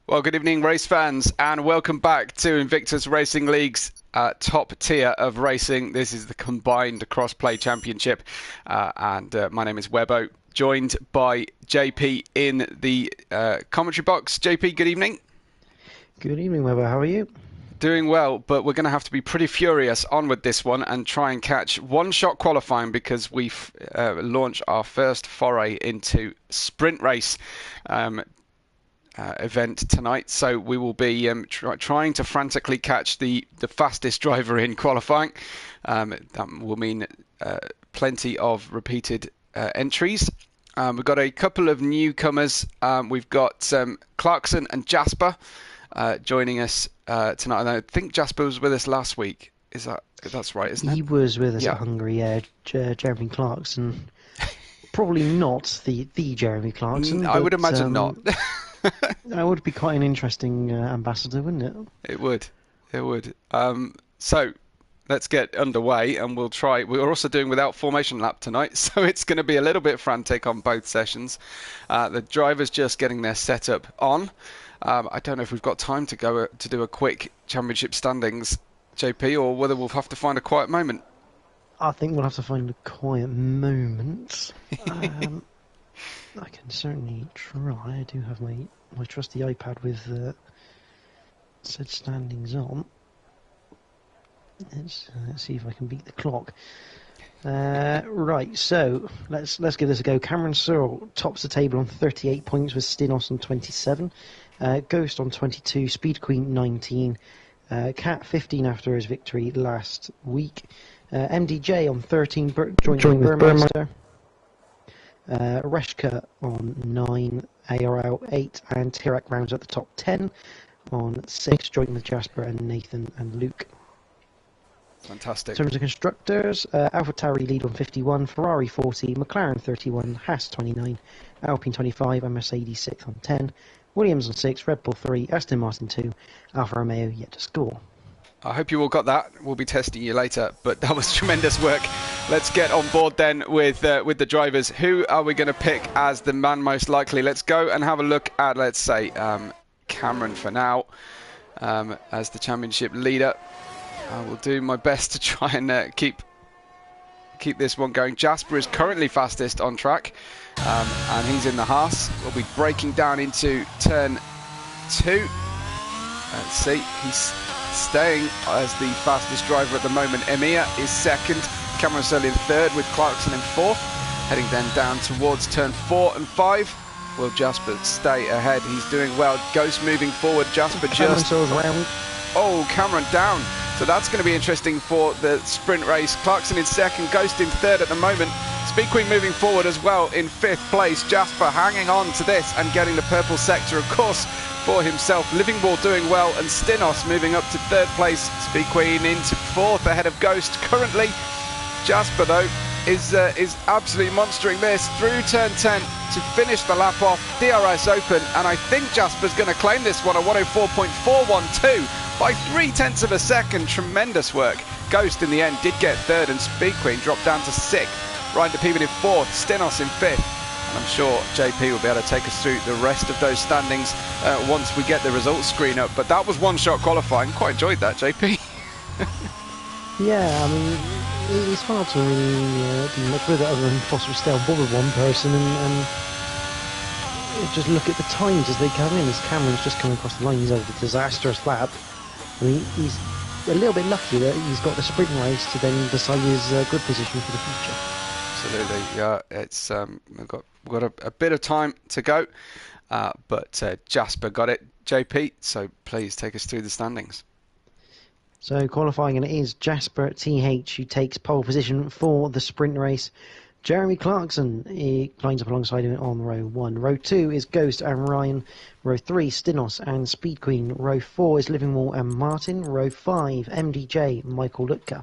Well, good evening, race fans, and welcome back to Invictus Racing League's top tier of racing. This is the combined cross-play championship, and my name is Webbo, joined by JP in the commentary box. JP, good evening. Good evening, Webbo. How are you? Doing well, but we're going to have to be pretty furious on with this one and try and catch one-shot qualifying because we've launched our first foray into sprint race event tonight, so we will be trying to frantically catch the fastest driver in qualifying. That will mean plenty of repeated entries. We've got a couple of newcomers. We've got Clarkson and Jasper joining us tonight. And I think Jasper was with us last week. That's right, isn't it? He was with us at Hungary, Jeremy Clarkson. Probably not the Jeremy Clarkson. I would imagine not. That would be quite an interesting ambassador, wouldn't it? It would. It would. So let's get underway, and we'll try. We're also doing without formation lap tonight, so it's going to be a little bit frantic on both sessions. The driver's just getting their setup on. I don't know if we've got time to go to do a quick championship standings, JP, or whether we'll have to find a quiet moment. I think we'll have to find a quiet moment. I can certainly try. I do have my trusty iPad with said standings on. Let's see if I can beat the clock. Right, so let's give this a go. Cameron Searle tops the table on 38 points with Stinos on 27, Ghost on 22, Speed Queen 19, Cat 15 after his victory last week, MDJ on 13, joint with Burmeister. Reshka on 9, ARL 8, and Tirak rounds at the top 10 on 6, joined with Jasper and Nathan and Luke. Fantastic. In terms of constructors, AlphaTauri lead on 51, Ferrari 40, McLaren 31, Haas 29, Alpine 25, and Mercedes 6 on 10, Williams on 6, Red Bull 3, Aston Martin 2, Alfa Romeo yet to score. I hope you all got that. We'll be testing you later, but that was tremendous work. Let's get on board then with the drivers. Who are we going to pick as the man most likely? Let's go and have a look at, let's say, Cameron for now as the championship leader. I will do my best to try and keep this one going. Jasper is currently fastest on track, and he's in the Haas. We'll be breaking down into turn 2. Let's see, he's staying as the fastest driver at the moment. Emir is second, Cameron Searle in third, with Clarkson in fourth. Heading then down towards turn 4 and 5. Will Jasper stay ahead? He's doing well. Ghost moving forward. Jasper just... Oh, Cameron down. So that's going to be interesting for the sprint race. Clarkson in second, Ghost in third at the moment. Speed Queen moving forward as well in 5th place. Jasper hanging on to this and getting the purple sector, of course, for himself. Livingwall doing well, and Stinos moving up to 3rd place. Speed Queen into 4th ahead of Ghost currently. Jasper, though, is absolutely monstering this through turn 10 to finish the lap off. DRS open, and I think Jasper's going to claim this one at 104.412 by 0.3 of a second. Tremendous work. Ghost in the end did get 3rd, and Speed Queen dropped down to 6th. Ryan DePeven in 4th, Stinos in 5th. And I'm sure JP will be able to take us through the rest of those standings once we get the results screen up. But that was one-shot qualifying. Quite enjoyed that, JP. Yeah, I mean, it's hard to really do much with it other than possibly stay on board with one person and just look at the times as they come in. As Cameron's just coming across the line, he's over the disastrous lap. I mean, he's a little bit lucky that he's got the sprint race to then decide his grid position for the future. Absolutely, yeah. It's we've got a bit of time to go, but Jasper got it, JP. So please take us through the standings. So qualifying, and it is Jasper TH who takes pole position for the sprint race. Jeremy Clarkson, he lines up alongside him on row 1. Row 2 is Ghost and Ryan. Row 3, Stinos and Speed Queen. Row 4 is Livingwall and Martin. Row 5, MDJ, Michael Lutka.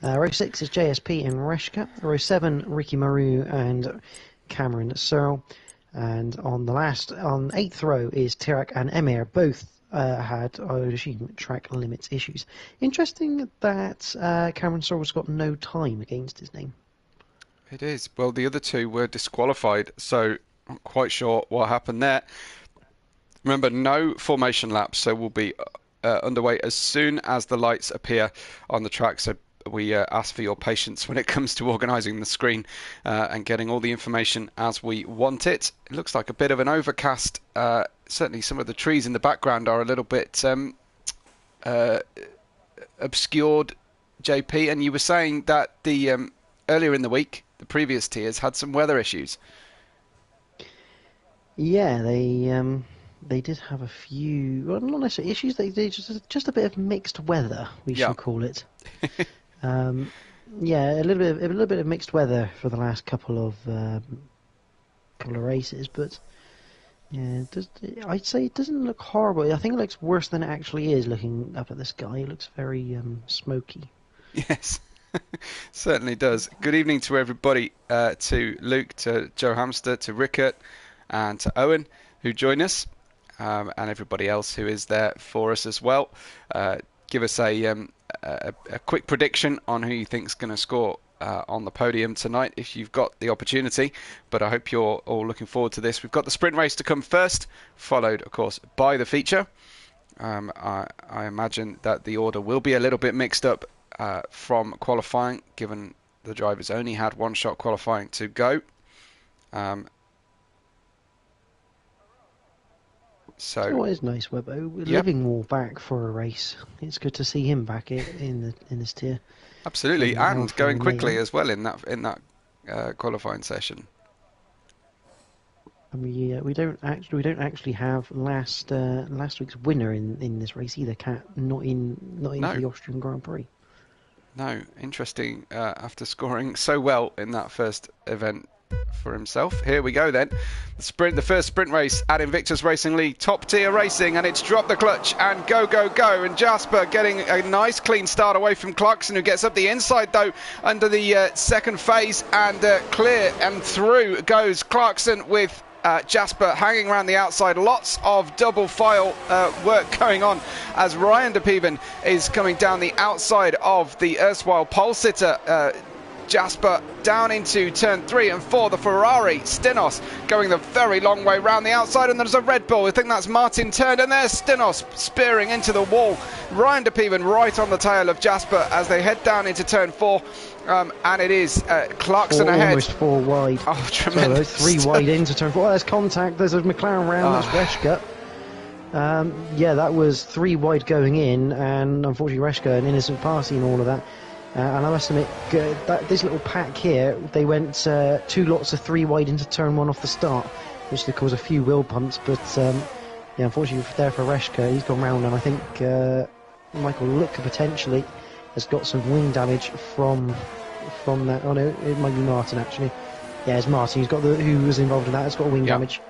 Row 6 is JSP and Reshka. Row 7, Ricky Maru and Cameron Searle. And on 8th row is Tirak and Emir. Both had, I would assume, track limits issues. Interesting that Cameron Searle's got no time against his name. It is. Well, the other two were disqualified, so I'm not quite sure what happened there. Remember, no formation laps, so we'll be underway as soon as the lights appear on the track. So we ask for your patience when it comes to organising the screen and getting all the information as we want it. It looks like a bit of an overcast. Certainly some of the trees in the background are a little bit obscured, JP, and you were saying that the earlier in the week, the previous tiers had some weather issues. Yeah, they did have a few, well, not necessarily issues. They just a bit of mixed weather, we should call it. Yeah, a little bit of mixed weather for the last couple of races, but yeah, I'd say it doesn't look horrible. I think it looks worse than it actually is. Looking up at the sky, it looks very smoky. Yes, certainly does. Good evening to everybody, to Luke, to Joe Hamster, to Rickert, and to Owen, who join us, and everybody else who is there for us as well. Give us a quick prediction on who you think's going to score on the podium tonight, if you've got the opportunity. But I hope you're all looking forward to this. We've got the sprint race to come first, followed, of course, by the feature. I imagine that the order will be a little bit mixed up from qualifying, given the drivers only had one shot qualifying to go. So what is nice, Webbo? Livingwall back for a race. It's good to see him back in this tier. Absolutely, and going quickly as well in that qualifying session. I mean, we don't actually have last week's winner in this race either. Cat not in the Austrian Grand Prix. No, interesting. After scoring so well in that first event for himself. Here we go then. The first sprint race at Invictus Racing League, top tier racing, and it's drop the clutch and go, go, go. And Jasper getting a nice clean start away from Clarkson, who gets up the inside though under the second phase, and clear and through goes Clarkson with Jasper hanging around the outside. Lots of double file work going on as Ryan de Pieven is coming down the outside of the erstwhile pole sitter Jasper down into turn 3 and 4. The Ferrari Stinos going the very long way round the outside, and there's a Red Bull. I think that's Martin turned, and there's Stinos spearing into the wall. Ryan de Pieven right on the tail of Jasper as they head down into turn 4. And it is Clarkson ahead. Almost 4 wide. Oh, tremendous. So 3 wide into turn 4. Oh, there's contact. There's a McLaren round. That's Reshka. Yeah, that was 3 wide going in, and unfortunately Reshka, an innocent party in all of that. And I must admit, this little pack here, they went 2 lots of 3 wide into turn 1 off the start, which did cause a few wheel bumps. But yeah, unfortunately there for Reshka, he's gone round, and I think Michael Lutka potentially has got some wing damage from that. Oh no, it might be Martin actually. Yeah, it's Martin who was involved in that. Has got wing damage.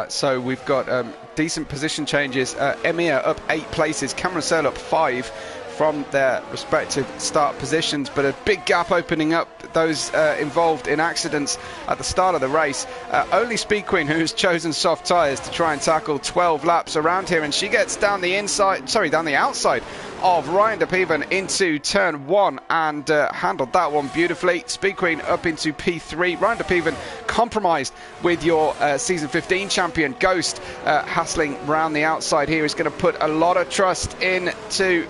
So we've got decent position changes. Emir up 8 places, Cameron Searle up 5 from their respective start positions, but a big gap opening up those involved in accidents at the start of the race. Only Speed Queen, who's chosen soft tyres to try and tackle 12 laps around here, and she gets down the outside of Ryan de Pieven into turn 1 and handled that one beautifully. Speed Queen up into P3. Ryan de Pieven compromised with your season 15 champion Ghost, hassling round the outside here. Is going to put a lot of trust into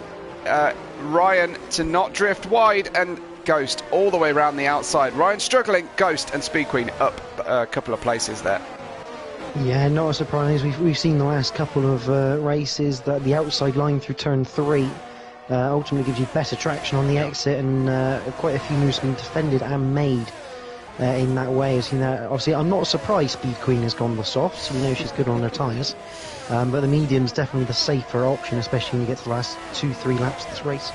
Ryan to not drift wide, and Ghost all the way around the outside. Ryan struggling, Ghost and Speed Queen up a couple of places there. Yeah, not a surprise. We've seen the last couple of races that the outside line through turn 3 ultimately gives you better traction on the exit, and quite a few moves have been defended and made in that way. I've seen that. Obviously, I'm not surprised Speed Queen has gone the softs. We know she's good on her tyres. But the medium's definitely the safer option, especially when you get to the last 2-3 laps of this race.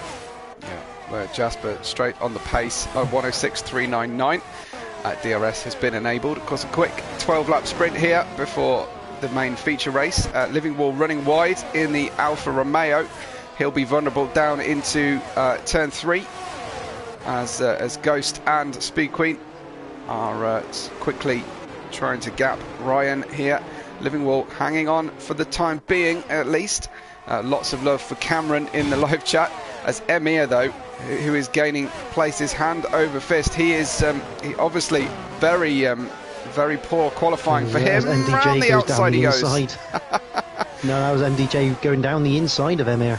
Yeah, where Jasper straight on the pace of 106.399. DRS has been enabled. Of course, a quick 12-lap sprint here before the main feature race. Livingwall running wide in the Alfa Romeo. He'll be vulnerable down into turn 3 as Ghost and Speed Queen are quickly trying to gap Ryan here. Livingwall hanging on for the time being, at least. Lots of love for Cameron in the live chat, as Emir, though, who is gaining places hand over fist. He is he obviously very Very poor qualifying for him. MDJ Round the goes outside down the he goes. inside. No, that was MDJ going down the inside of Emir.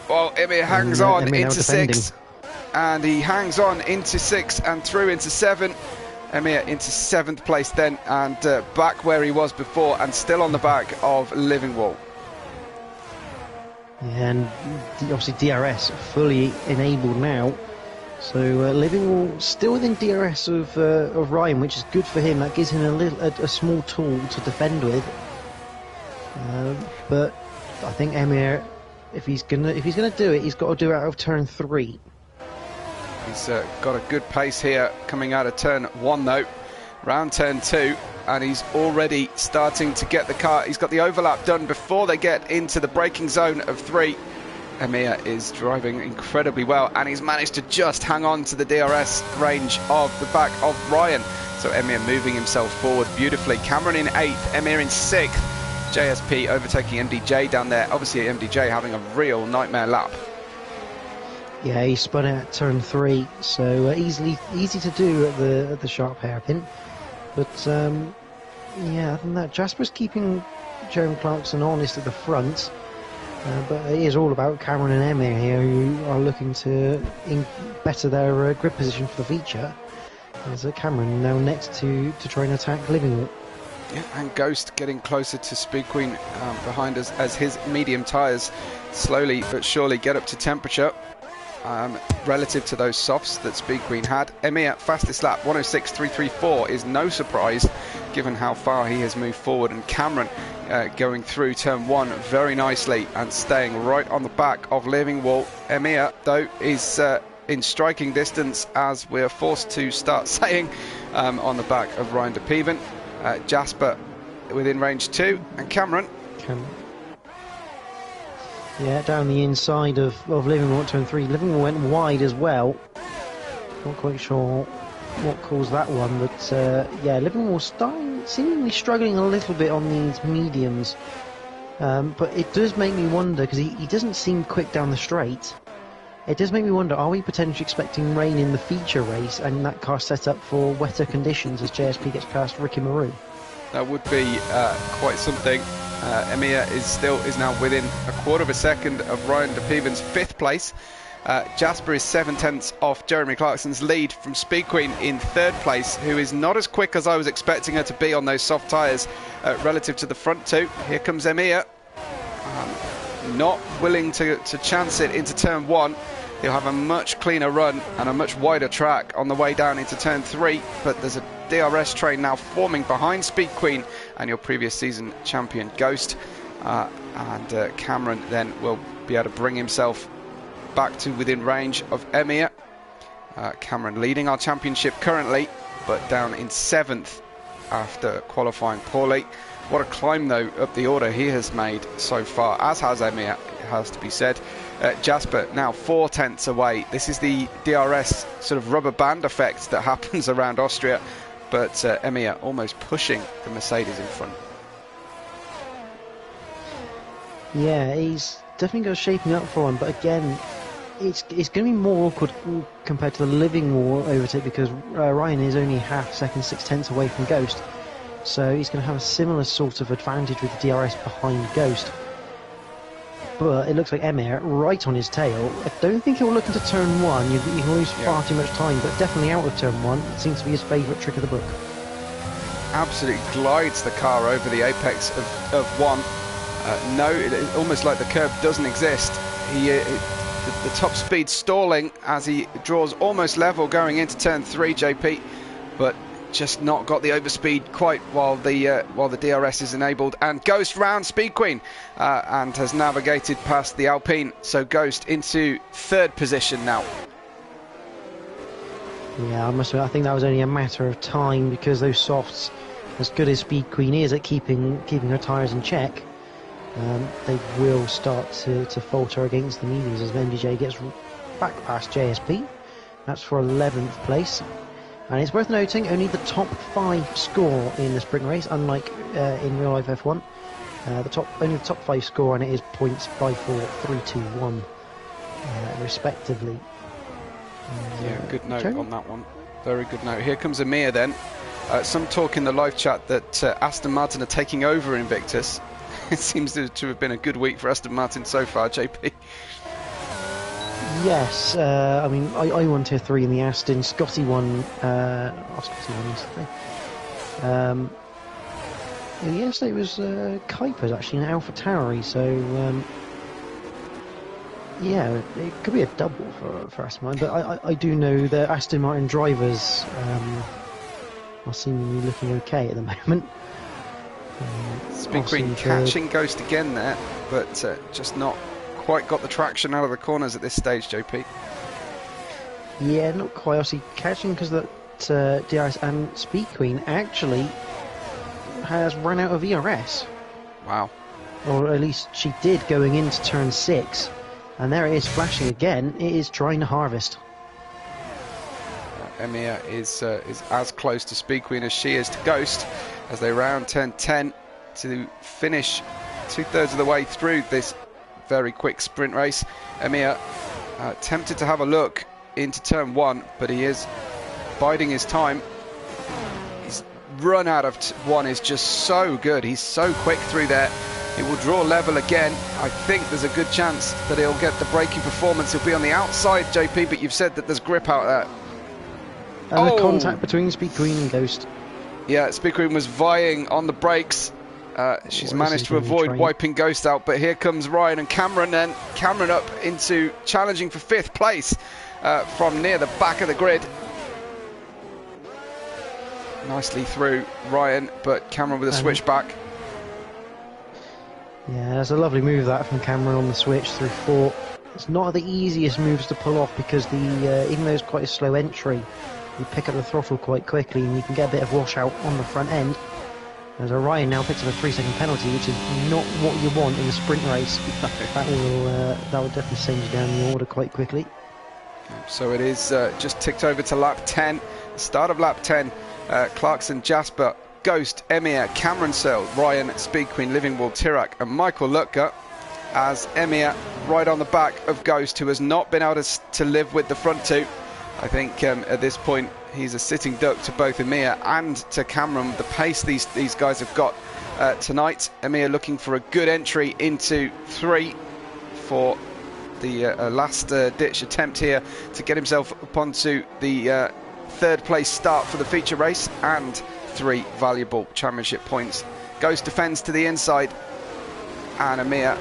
Well, Emir hangs on Emir into 6. And he hangs on into 6 and through into 7. Emir into 7th place then, and back where he was before, and still on the back of Livingwall. And obviously DRS fully enabled now. So Livingwall still within DRS of Ryan, which is good for him. That gives him a small tool to defend with. But I think Emir, if he's gonna do it, he's got to do it out of turn 3. He's got a good pace here coming out of turn 1 though, round turn 2, and he's already starting to get the car. He's got the overlap done before they get into the braking zone of 3. Emir is driving incredibly well, and he's managed to just hang on to the DRS range of the back of Ryan. So Emir moving himself forward beautifully. Cameron in 8th, Emir in 6th. JSP overtaking MDJ down there. Obviously MDJ having a real nightmare lap. Yeah, he spun it at turn 3, so easy to do at the sharp hairpin. But yeah, other than that, Jasper's keeping Jeremy Clarkson honest at the front. But it is all about Cameron and Emir here, who are looking to better their grip position for the feature. There's Cameron now next to try and attack Livingwall. Yeah, and Ghost getting closer to Speed Queen behind us as his medium tyres slowly but surely get up to temperature relative to those softs that Speed Queen had. Emir, fastest lap, 106.334, is no surprise given how far he has moved forward, and Cameron going through turn 1 very nicely and staying right on the back of Livingwall. Emir, though, is in striking distance, as we're forced to start saying, on the back of Ryan de Peven. Jasper within range 2, and Cameron. Yeah, down the inside of Livingwall at turn 3. Livingwall went wide as well. Not quite sure what caused that one, but yeah, Livingwall seemingly struggling a little bit on these mediums. But it does make me wonder, because he doesn't seem quick down the straight. It does make me wonder, are we potentially expecting rain in the feature race, and that car set up for wetter conditions as JSP gets past Ricky Maru? That would be quite something. Emir is now within a quarter of a second of Ryan de Peven's 5th place. Jasper is 7/10 off Jeremy Clarkson's lead from Speed Queen in 3rd place, who is not as quick as I was expecting her to be on those soft tyres relative to the front 2. Here comes Emir, not willing to chance it into turn 1. He'll have a much cleaner run and a much wider track on the way down into turn 3, but there's a DRS train now forming behind Speed Queen and your previous season champion Ghost, and Cameron then will be able to bring himself back to within range of Emir. Cameron leading our championship currently, but down in 7th after qualifying poorly. What a climb though up the order he has made so far, as has Emir, it has to be said. Jasper now 4/10 away. This is the DRS sort of rubber band effect that happens around Austria, but Emir almost pushing the Mercedes in front. Yeah, he's definitely got shaping up for him, but again, it's going to be more awkward compared to the Livingwall overtake, because Ryan is only half second, 6/10 away from Ghost, so he's going to have a similar sort of advantage with the DRS behind Ghost. But it looks like Emir right on his tail. I don't think he'll look into turn 1. You can lose far too much time, but definitely out of turn 1. It seems to be his favourite trick of the book. Absolutely glides the car over the apex of 1. Almost like the curb doesn't exist. The top speed stalling as he draws almost level going into turn 3, JP, but just not got the overspeed quite while the DRS is enabled, and Ghost round Speed Queen and has navigated past the Alpine, so Ghost into 3rd position now. Yeah, I must admit, I think that was only a matter of time, because those softs, as good as Speed Queen is at keeping her tyres in check, they will start to falter against the mediums as MDJ gets back past JSP. That's for 11th place. And it's worth noting, only the top 5 score in the sprint race, unlike in real life F1. Only the top 5 score, and it is points by 4, 3, 2, 1, respectively. Yeah, good note on that one. Very good note. Here comes Emir then. Some talk in the live chat that Aston Martin are taking over Invictus. It seems to have been a good week for Aston Martin so far, JP. Yes, I mean, I won Tier 3 in the Aston, Scotty won, Scotty won yesterday. Yesterday was Kuiper's actually in Alpha Tauri, so yeah, it could be a double for Aston Martin, but I do know the Aston Martin drivers are seemingly looking okay at the moment. Speedqueen catching Ghost again there, but just not quite got the traction out of the corners at this stage, JP. Yeah, not quite. Obviously catching because that DRS and Speedqueen actually has run out of ERS. Wow. Or at least she did going into turn 6. And there it is flashing again. It is trying to harvest. Emir is as close to Speedqueen as she is to Ghost as they round turn 10 to finish 2/3 of the way through this very quick sprint race. Emir tempted to have a look into turn 1, but he is biding his time. His run out of 1 is just so good. He's so quick through there. He will draw level again. I think there's a good chance that he'll get the braking performance. He'll be on the outside, JP, but you've said that there's grip out there. And the contact between Speedqueen and Ghost. Yeah, Speedqueen was vying on the brakes. She's managed to avoid wiping Ghost out, but here comes Ryan and Cameron then. Cameron up into challenging for 5th place from near the back of the grid. Nicely through Ryan, but Cameron with a switchback. Yeah, that's a lovely move that from Cameron on the switch through 4. It's not the easiest moves to pull off because even though it's quite a slow entry, you pick up the throttle quite quickly and you can get a bit of washout on the front end. As Ryan now picks up a 3-second penalty, which is not what you want in a sprint race. That will definitely send you down the order quite quickly. So it is just ticked over to lap 10. Start of lap 10. Clarkson, Jasper, Ghost, Emir, Cameron Searle, Ryan, Speedqueen, Livingwall, Tirac and Michael Lutka, as Emir right on the back of Ghost, who has not been able to live with the front two. I think at this point he's a sitting duck to both Emir and to Cameron. The pace these guys have got tonight. Emir looking for a good entry into 3 for the last ditch attempt here to get himself up onto the 3rd place start for the feature race and 3 valuable championship points. Ghost defends to the inside and Emir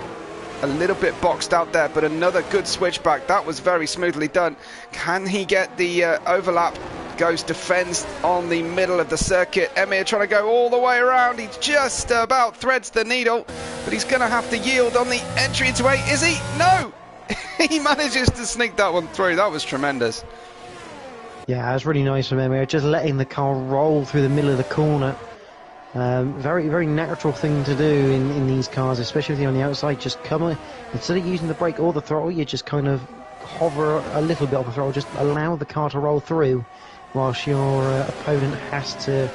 a little bit boxed out there, but another good switchback. That was very smoothly done. Can he get the overlap? Ghost defends on the middle of the circuit. Emir trying to go all the way around. He just about threads the needle, but he's going to have to yield on the entry into 8. Is he? No! He manages to sneak that one through. That was tremendous. Yeah, it was really nice from Emir, just letting the car roll through the middle of the corner. Very, very natural thing to do in these cars, especially if you're on the outside. Just come on, instead of using the brake or the throttle, you just kind of hover a little bit on the throttle, just allow the car to roll through, whilst your opponent has to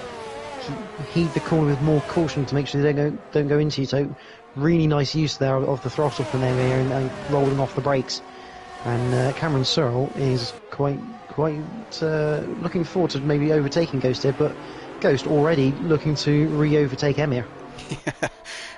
heed the corner with more caution to make sure they don't go into you. So really nice use there of the throttle from them here and rolling off the brakes. And Cameron Searle is quite looking forward to maybe overtaking Ghost here, but Ghost already looking to re-overtake Emir. Yeah,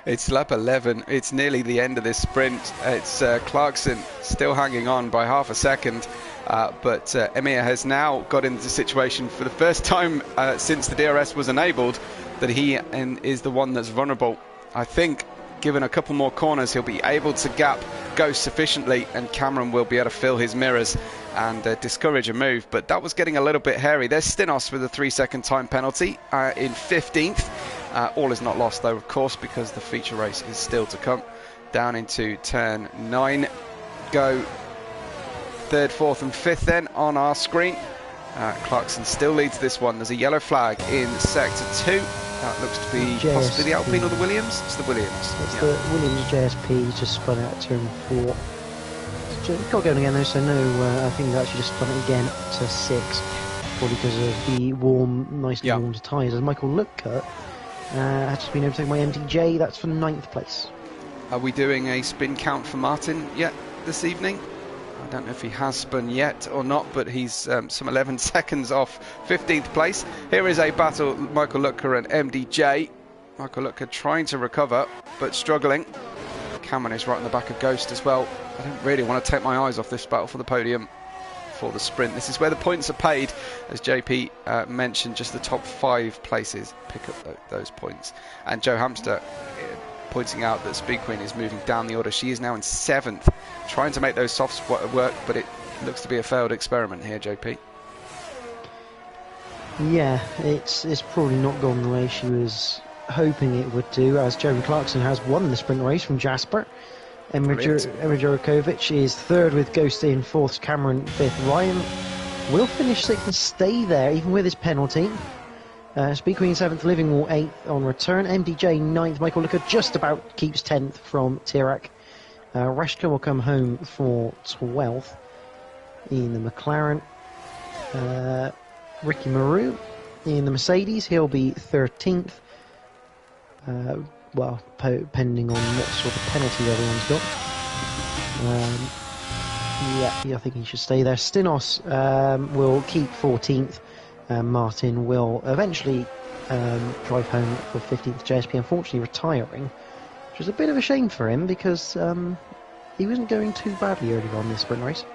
it's lap 11. It's nearly the end of this sprint. It's Clarkson still hanging on by half a second, but Emir has now got into the situation for the first time since the DRS was enabled that he is the one that's vulnerable. I think given a couple more corners he'll be able to gap Ghost sufficiently and Cameron will be able to fill his mirrors and discourage a move, but that was getting a little bit hairy. There's Stinos with a 3-second time penalty in 15th. All is not lost though, of course, because the feature race is still to come. Down into turn 9 go 3rd, 4th and 5th then on our screen. Clarkson still leads this one. There's a yellow flag in sector 2. That looks to be possibly the Alpine or the Williams. It's the Williams. It's the Williams JSP, just spun out turn 4. Got going again though, so no, I think they actually just spun it again to 6, probably because of the nicely warmed tyres. As Michael Lutka has just been overtaken by MTJ. That's for 9th place. Are we doing a spin count for Martin yet this evening? I don't know if he has spun yet or not, but he's some 11 seconds off 15th place. Here is a battle, Michael Lutker and MDJ. Michael Lutker trying to recover, but struggling. Cameron is right on the back of Ghost as well. I don't really want to take my eyes off this battle for the podium for the sprint. This is where the points are paid. As JP mentioned, just the top 5 places pick up those points. And Joe Hamster pointing out that Speed Queen is moving down the order. She is now in 7th, trying to make those softs work, but it looks to be a failed experiment here, JP. Yeah, it's probably not gone the way she was hoping it would do, as Jeremy Clarkson has won the sprint race from Jasper. Emma Jurakovic is 3rd with Ghost in 4th, Cameron 5th. Ryan will finish 6th and stay there even with his penalty. Speed Queen 7th, Living Wall 8th on return. MDJ 9th, Michael Looker just about keeps 10th from Tirak. Reshka will come home for 12th in the McLaren. Ricky Maru in the Mercedes, he'll be 13th. Well, depending on what sort of penalty everyone's got. Yeah, I think he should stay there. Stinos will keep 14th. Martin will eventually drive home for 15th. JSP unfortunately retiring, which was a bit of a shame for him because he wasn't going too badly early on in this sprint race.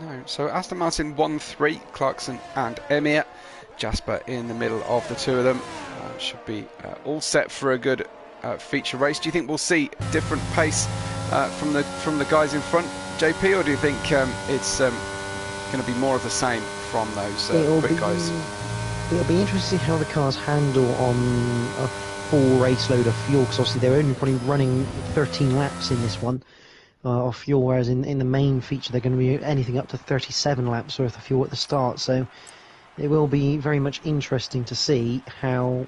No, so Aston Martin 1-3, Clarkson and Emir. Jasper in the middle of the two of them. Should be all set for a good feature race. Do you think we'll see different pace from the guys in front, JP, or do you think it's going to be more of the same from those quick guys? It'll be interesting to see how the cars handle on a full race load of fuel, because obviously they're only probably running 13 laps in this one of fuel, whereas in the main feature they're going to be anything up to 37 laps worth of fuel at the start. So it will be very much interesting to see how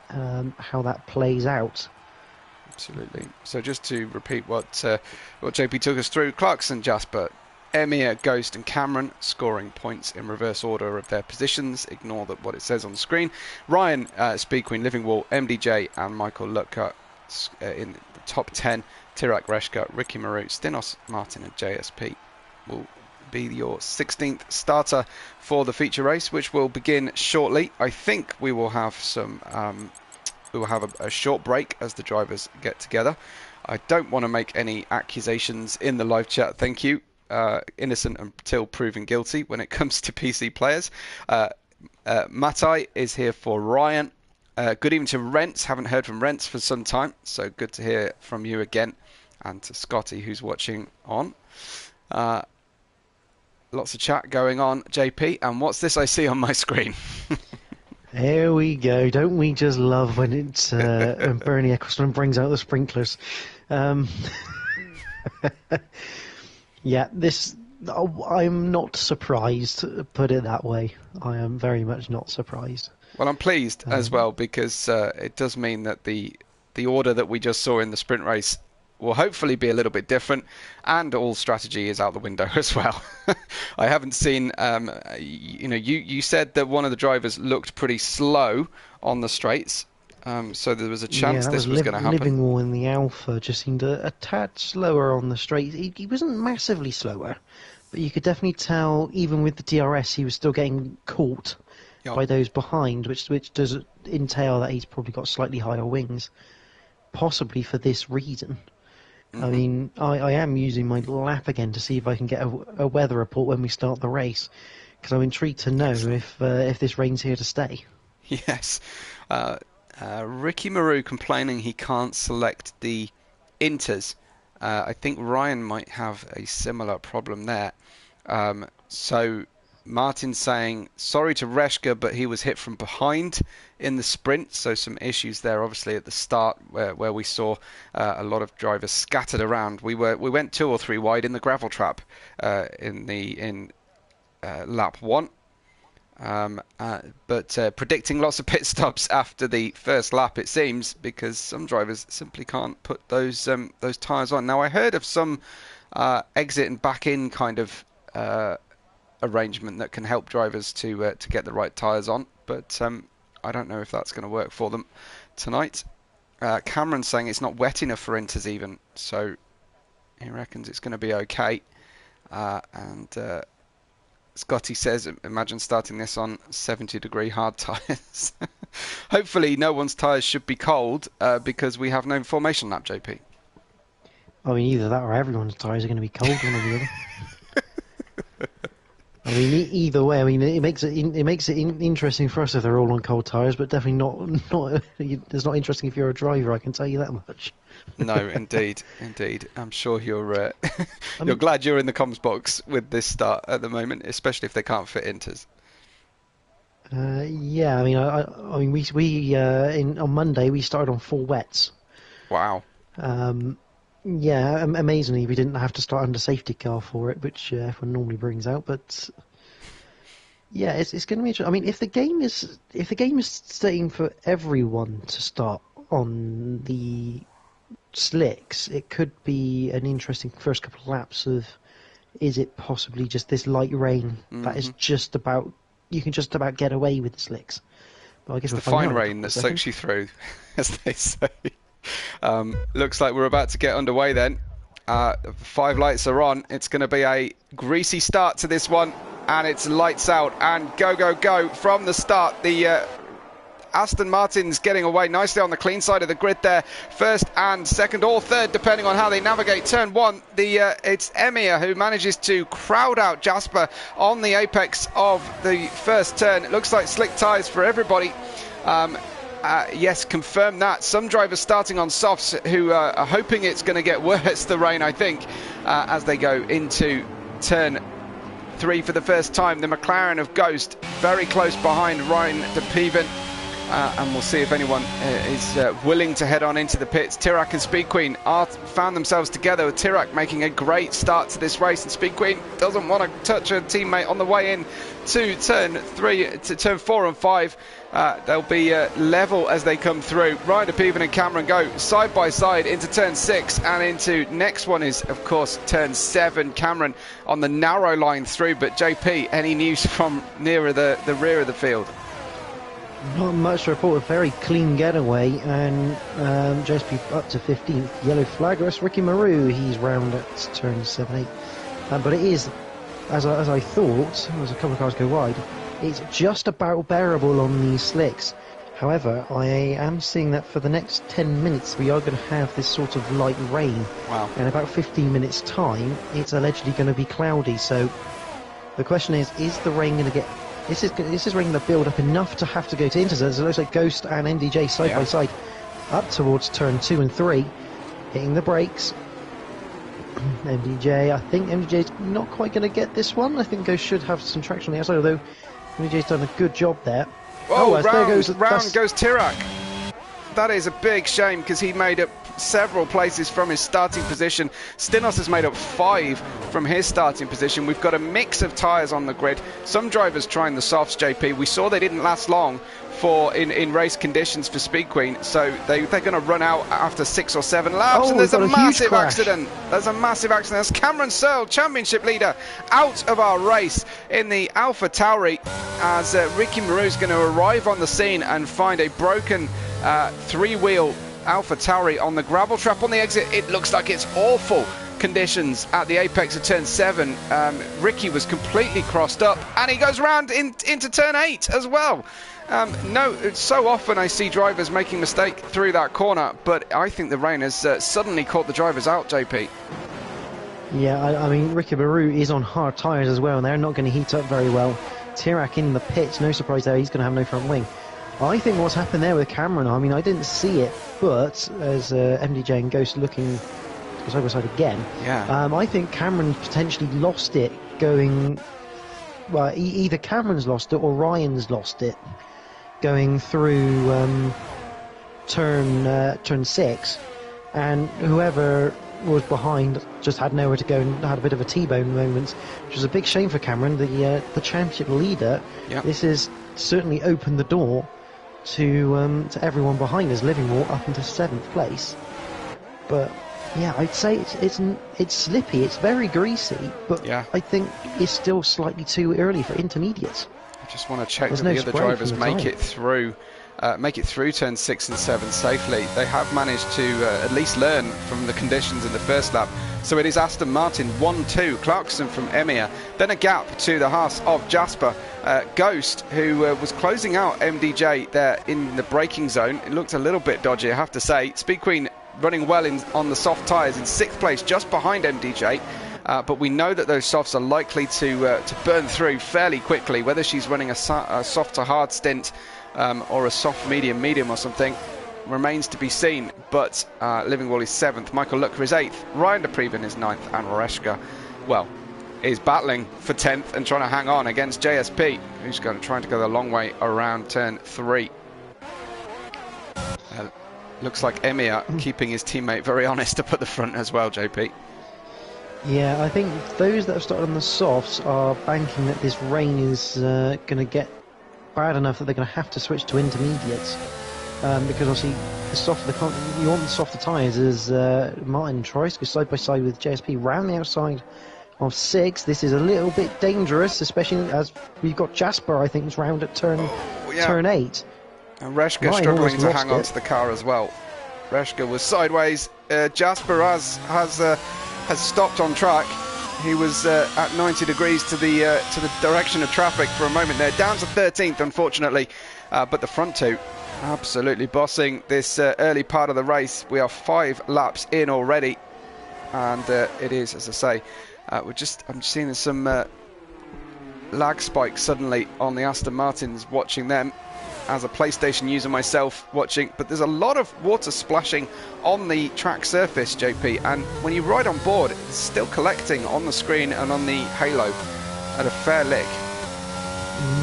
that plays out. Absolutely. So just to repeat what JP took us through: Clarkson, Jasper, Emir, Ghost and Cameron scoring points in reverse order of their positions. Ignore what it says on the screen. Ryan, Speed Queen, Living Wall, MDJ and Michael Lutker in the top 10. Tirak, Reshka, Ricky Maru, Stinos, Martin and JSP will be your 16th starter for the feature race, which will begin shortly. I think we will have a short break as the drivers get together. I don't want to make any accusations in the live chat, thank you. Innocent until proven guilty when it comes to PC players. Matai is here for Ryan. Good evening to Rents. Haven't heard from Rents for some time, so good to hear from you again. And to Scotty, who's watching on. Lots of chat going on, JP. And what's this I see on my screen? Here we go. Don't we just love when it's when Bernie Ecclestone brings out the sprinklers? Yeah, I'm not surprised, put it that way. I am very much not surprised. Well, I'm pleased as well, because it does mean that the order that we just saw in the sprint race will hopefully be a little bit different, and all strategy is out the window as well. I haven't seen, you said that one of the drivers looked pretty slow on the straights, so there was a chance this was going to happen. Living Wall in the Alpha just seemed a tad slower on the straights. He wasn't massively slower, but you could definitely tell, even with the DRS, he was still getting caught by those behind, which does entail that he's probably got slightly higher wings, possibly for this reason. I mean, I am using my lap again to see if I can get a weather report when we start the race, because I'm intrigued to know if this rain's here to stay. Yes. Ricky Maru complaining he can't select the inters. I think Ryan might have a similar problem there. So Martin saying, sorry to Reshka, but he was hit from behind in the sprint, so some issues there obviously at the start where we saw a lot of drivers scattered around. We went 2 or 3 wide in the gravel trap in lap 1, but predicting lots of pit stops after the first lap, it seems, because some drivers simply can't put those tyres on. Now I heard of some exit and back in kind of arrangement that can help drivers to get the right tyres on, but I don't know if that's going to work for them tonight. Cameron saying it's not wet enough for inters even, so he reckons it's going to be okay. And Scotty says, imagine starting this on 70-degree hard tyres. Hopefully no one's tyres should be cold because we have no formation lap, JP. I mean, either that or everyone's tyres are going to be cold, one or the other. I mean, either way, I mean, it makes it interesting for us if they're all on cold tyres, but definitely not. It's not interesting if you're a driver. I can tell you that much. No, indeed. I'm sure you're you're glad you're in the comms box with this start at the moment, especially if they can't fit inters. Yeah, I mean, we on Monday we started on 4 wets. Wow. Yeah, amazingly we didn't have to start under safety car for it, which everyone normally brings out. But yeah, it's going to be interesting. I mean, if the game is saying for everyone to start on the slicks, it could be an interesting first couple of laps of, is it possibly just this light rain that is just about, you can just about get away with the slicks. But I guess it's the fine rain that soaks you through, as they say. Looks like we're about to get underway then. 5 lights are on. It's going to be a greasy start to this one, and it's lights out and go from the start. The Aston Martin's getting away nicely on the clean side of the grid there. First and second or third, depending on how they navigate turn 1. It's Emir who manages to crowd out Jasper on the apex of the first turn. It looks like slick tyres for everybody. Yes, confirm that. Some drivers starting on softs who are hoping it's going to get worse, the rain, I think, as they go into turn 3 for the first time. The McLaren of Ghost very close behind Ryan de Pieven. And we'll see if anyone is willing to head on into the pits. Tirac and Speed Queen found themselves together, with Tirac making a great start to this race, and Speed Queen doesn't want to touch her teammate on the way in to turn 4 and 5. They'll be level as they come through. Ryan de Pieven and Cameron go side by side into turn 6, and into next one is of course turn 7. Cameron on the narrow line through, but JP, any news from nearer the rear of the field? Not much to report. A very clean getaway, and JSP up to 15th. Yellow flag. That's Ricky Maru. He's round at turn 7-8. But it is, as I thought, as a couple of cars go wide, it's just about bearable on these slicks. However, I am seeing that for the next 10 minutes we are going to have this sort of light rain. Wow. In about 15 minutes time, it's allegedly going to be cloudy. So the question is the rain going to get... This is rain going to build up enough to have to go to inters. It looks like Ghost and MDJ side by side up towards turn 2 and 3, hitting the brakes. I think MDJ's not quite going to get this one. I think Ghost should have some traction on the outside, although MDJ's done a good job there. Round goes Tirac. That is a big shame, because he made up several places from his starting position. Stinos has made up 5 from his starting position. We've got a mix of tyres on the grid. Some drivers trying the softs, JP. We saw they didn't last long in race conditions for Speed Queen, so they're going to run out after 6 or 7 laps. And there's a massive accident. There's a massive accident. There's Cameron Searle, championship leader, out of our race in the Alpha Tauri, as Ricky Maru's going to arrive on the scene and find a broken 3-wheel Alpha Tauri on the gravel trap on the exit. It looks like it's awful conditions at the apex of turn 7. Ricky was completely crossed up, and he goes round into turn 8 as well. So often I see drivers making mistake through that corner, but I think the rain has suddenly caught the drivers out, JP. Yeah, I mean, Ricky Maru is on hard tyres as well, and they're not going to heat up very well. Tirac in the pits, no surprise there, he's going to have no front wing. I think what's happened there with Cameron, I mean, I didn't see it, but as MDJ and Ghost looking side by side again, I think Cameron potentially lost it going... Well, either Cameron's lost it or Ryan's lost it going through turn 6, and whoever was behind just had nowhere to go and had a bit of a T-bone moment, which was a big shame for Cameron, the championship leader. This has certainly opened the door to everyone behind us, Livermore up into 7th place. But yeah, I'd say it's slippy, it's very greasy, but I think it's still slightly too early for intermediates. I just want to check that the other drivers make it through make it through turns 6 and 7 safely. They have managed to at least learn from the conditions in the first lap. So it is Aston Martin 1-2, Clarkson from Emir, then a gap to the Haas of Jasper. Ghost, who was closing out MDJ there in the braking zone. It looked a little bit dodgy, I have to say. Speed Queen running well on the soft tyres in 6th place, just behind MDJ. But we know that those softs are likely to burn through fairly quickly. Whether she's running a soft to hard stint or a soft medium or something remains to be seen. But Livingwall is 7th, Michael Lucker is 8th, Ryan de Preben is 9th, and Reshka, well, is battling for 10th and trying to hang on against JSP, who's trying to go the long way around turn 3. Looks like Emir keeping his teammate very honest up at the front as well, JP. Yeah, I think those that have started on the softs are banking that this rain is going to get bad enough that they're going to have to switch to intermediates. Because obviously you want the softer tyres as Martin tries to go side by side with JSP round the outside of 6. This is a little bit dangerous, especially as we've got Jasper, I think, is round at turn 8. And Reshka struggling to hang on to the car as well. Reshka was sideways. Jasper has stopped on track. He was at 90 degrees to the direction of traffic for a moment there. Down to 13th, unfortunately. But the front two absolutely bossing this early part of the race. We are 5 laps in already. And it is, as I say, I'm just seeing some lag spikes suddenly on the Aston Martins, watching them as a PlayStation user myself watching, but there's a lot of water splashing on the track surface, JP, and when you ride on board, it's still collecting on the screen and on the halo at a fair lick.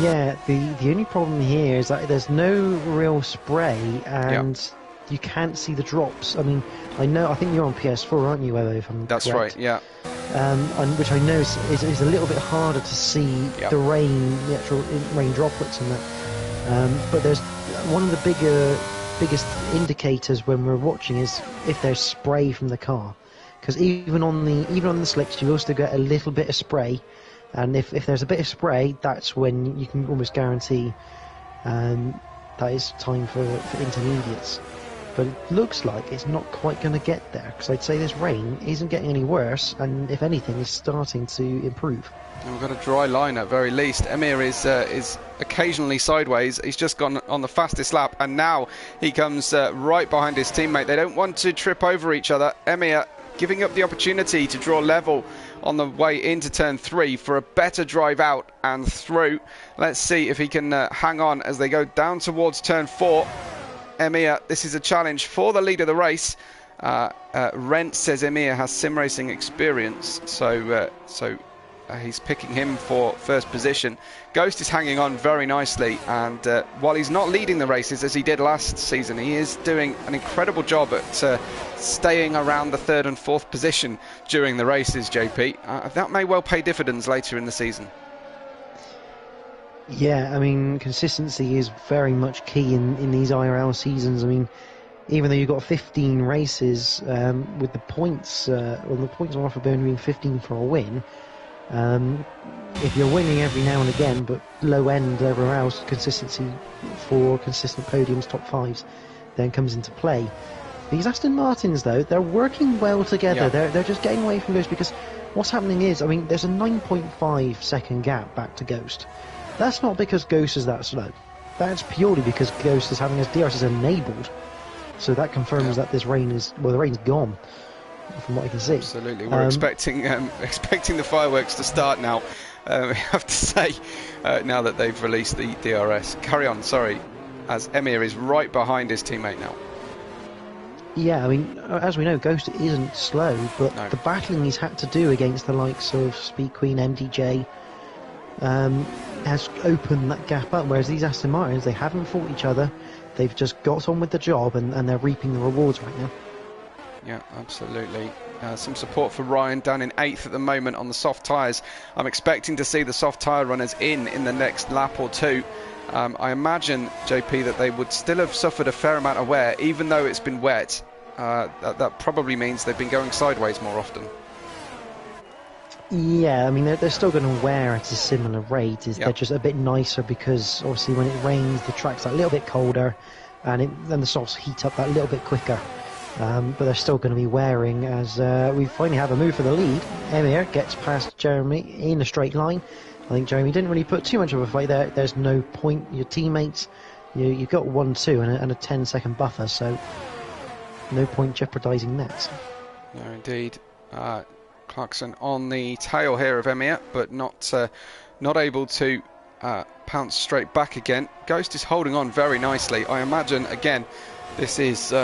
Yeah, the only problem here is that there's no real spray, and you can't see the drops. I mean, I think you're on PS4, aren't you, Evo, if I'm That's correct? right, yeah. And which I know is a little bit harder to see the rain, the actual rain droplets and that. But there's one of the biggest indicators when we're watching is if there's spray from the car, because even on the slicks you also get a little bit of spray, and if there's a bit of spray, that's when you can almost guarantee that it's time for intermediates. But it looks like it's not quite going to get there, because I'd say this rain isn't getting any worse, and if anything, is starting to improve. And we've got a dry line at very least. Emir is occasionally sideways. He's just gone on the fastest lap, and now he comes right behind his teammate. They don't want to trip over each other. Emir giving up the opportunity to draw level on the way into turn 3 for a better drive out and through. Let's see if he can hang on as they go down towards turn 4. Emir, this is a challenge for the lead of the race. Rent says Emir has sim racing experience, so he's picking him for first position. Ghost is hanging on very nicely, and while he's not leading the races as he did last season, he is doing an incredible job at staying around the 3rd and 4th position during the races, JP. That may well pay dividends later in the season. Yeah, I mean, consistency is very much key in these IRL seasons. I mean, even though you've got 15 races, with the points on offer being 15 for a win, if you're winning every now and again, but low end everywhere else, consistency for consistent podiums, top 5s, then comes into play. These Aston Martins, though, they're working well together. Yeah. They're just getting away from Ghost, because what's happening is, I mean, there's a 9.5 second gap back to Ghost. That's not because Ghost is that slow. That's purely because Ghost is having his DRS enabled. So that confirms that this rain is, well, the rain's gone, from what I can see. Absolutely. We're expecting the fireworks to start now, we have to say, now that they've released the DRS. Carry on, sorry, as Emir is right behind his teammate now. Yeah, I mean, as we know, Ghost isn't slow, but the battling he's had to do against the likes of Speed Queen, MDJ, has opened that gap up, whereas these Aston Martins, they haven't fought each other, they've just got on with the job, and they're reaping the rewards right now. Yeah, absolutely. Some support for Ryan down in 8th at the moment on the soft tyres. I'm expecting to see the soft tyre runners in the next lap or two. I imagine, JP, that they would still have suffered a fair amount of wear, even though it's been wet. That probably means they've been going sideways more often. Yeah, I mean, they're still going to wear at a similar rate. Yep. They're just a bit nicer because, obviously, when it rains, the track's a little bit colder, and then the softs heat up that little bit quicker. But they're still going to be wearing as we finally have a move for the lead. Emir gets past Jeremy in a straight line. I think Jeremy didn't really put too much of a fight there. There's no point. Your teammates, you've got 1-2 and a 10-second buffer, so no point jeopardising that. No, indeed. Clarkson on the tail here of Emir, but not able to pounce straight back again. Ghost is holding on very nicely. I imagine, again, this is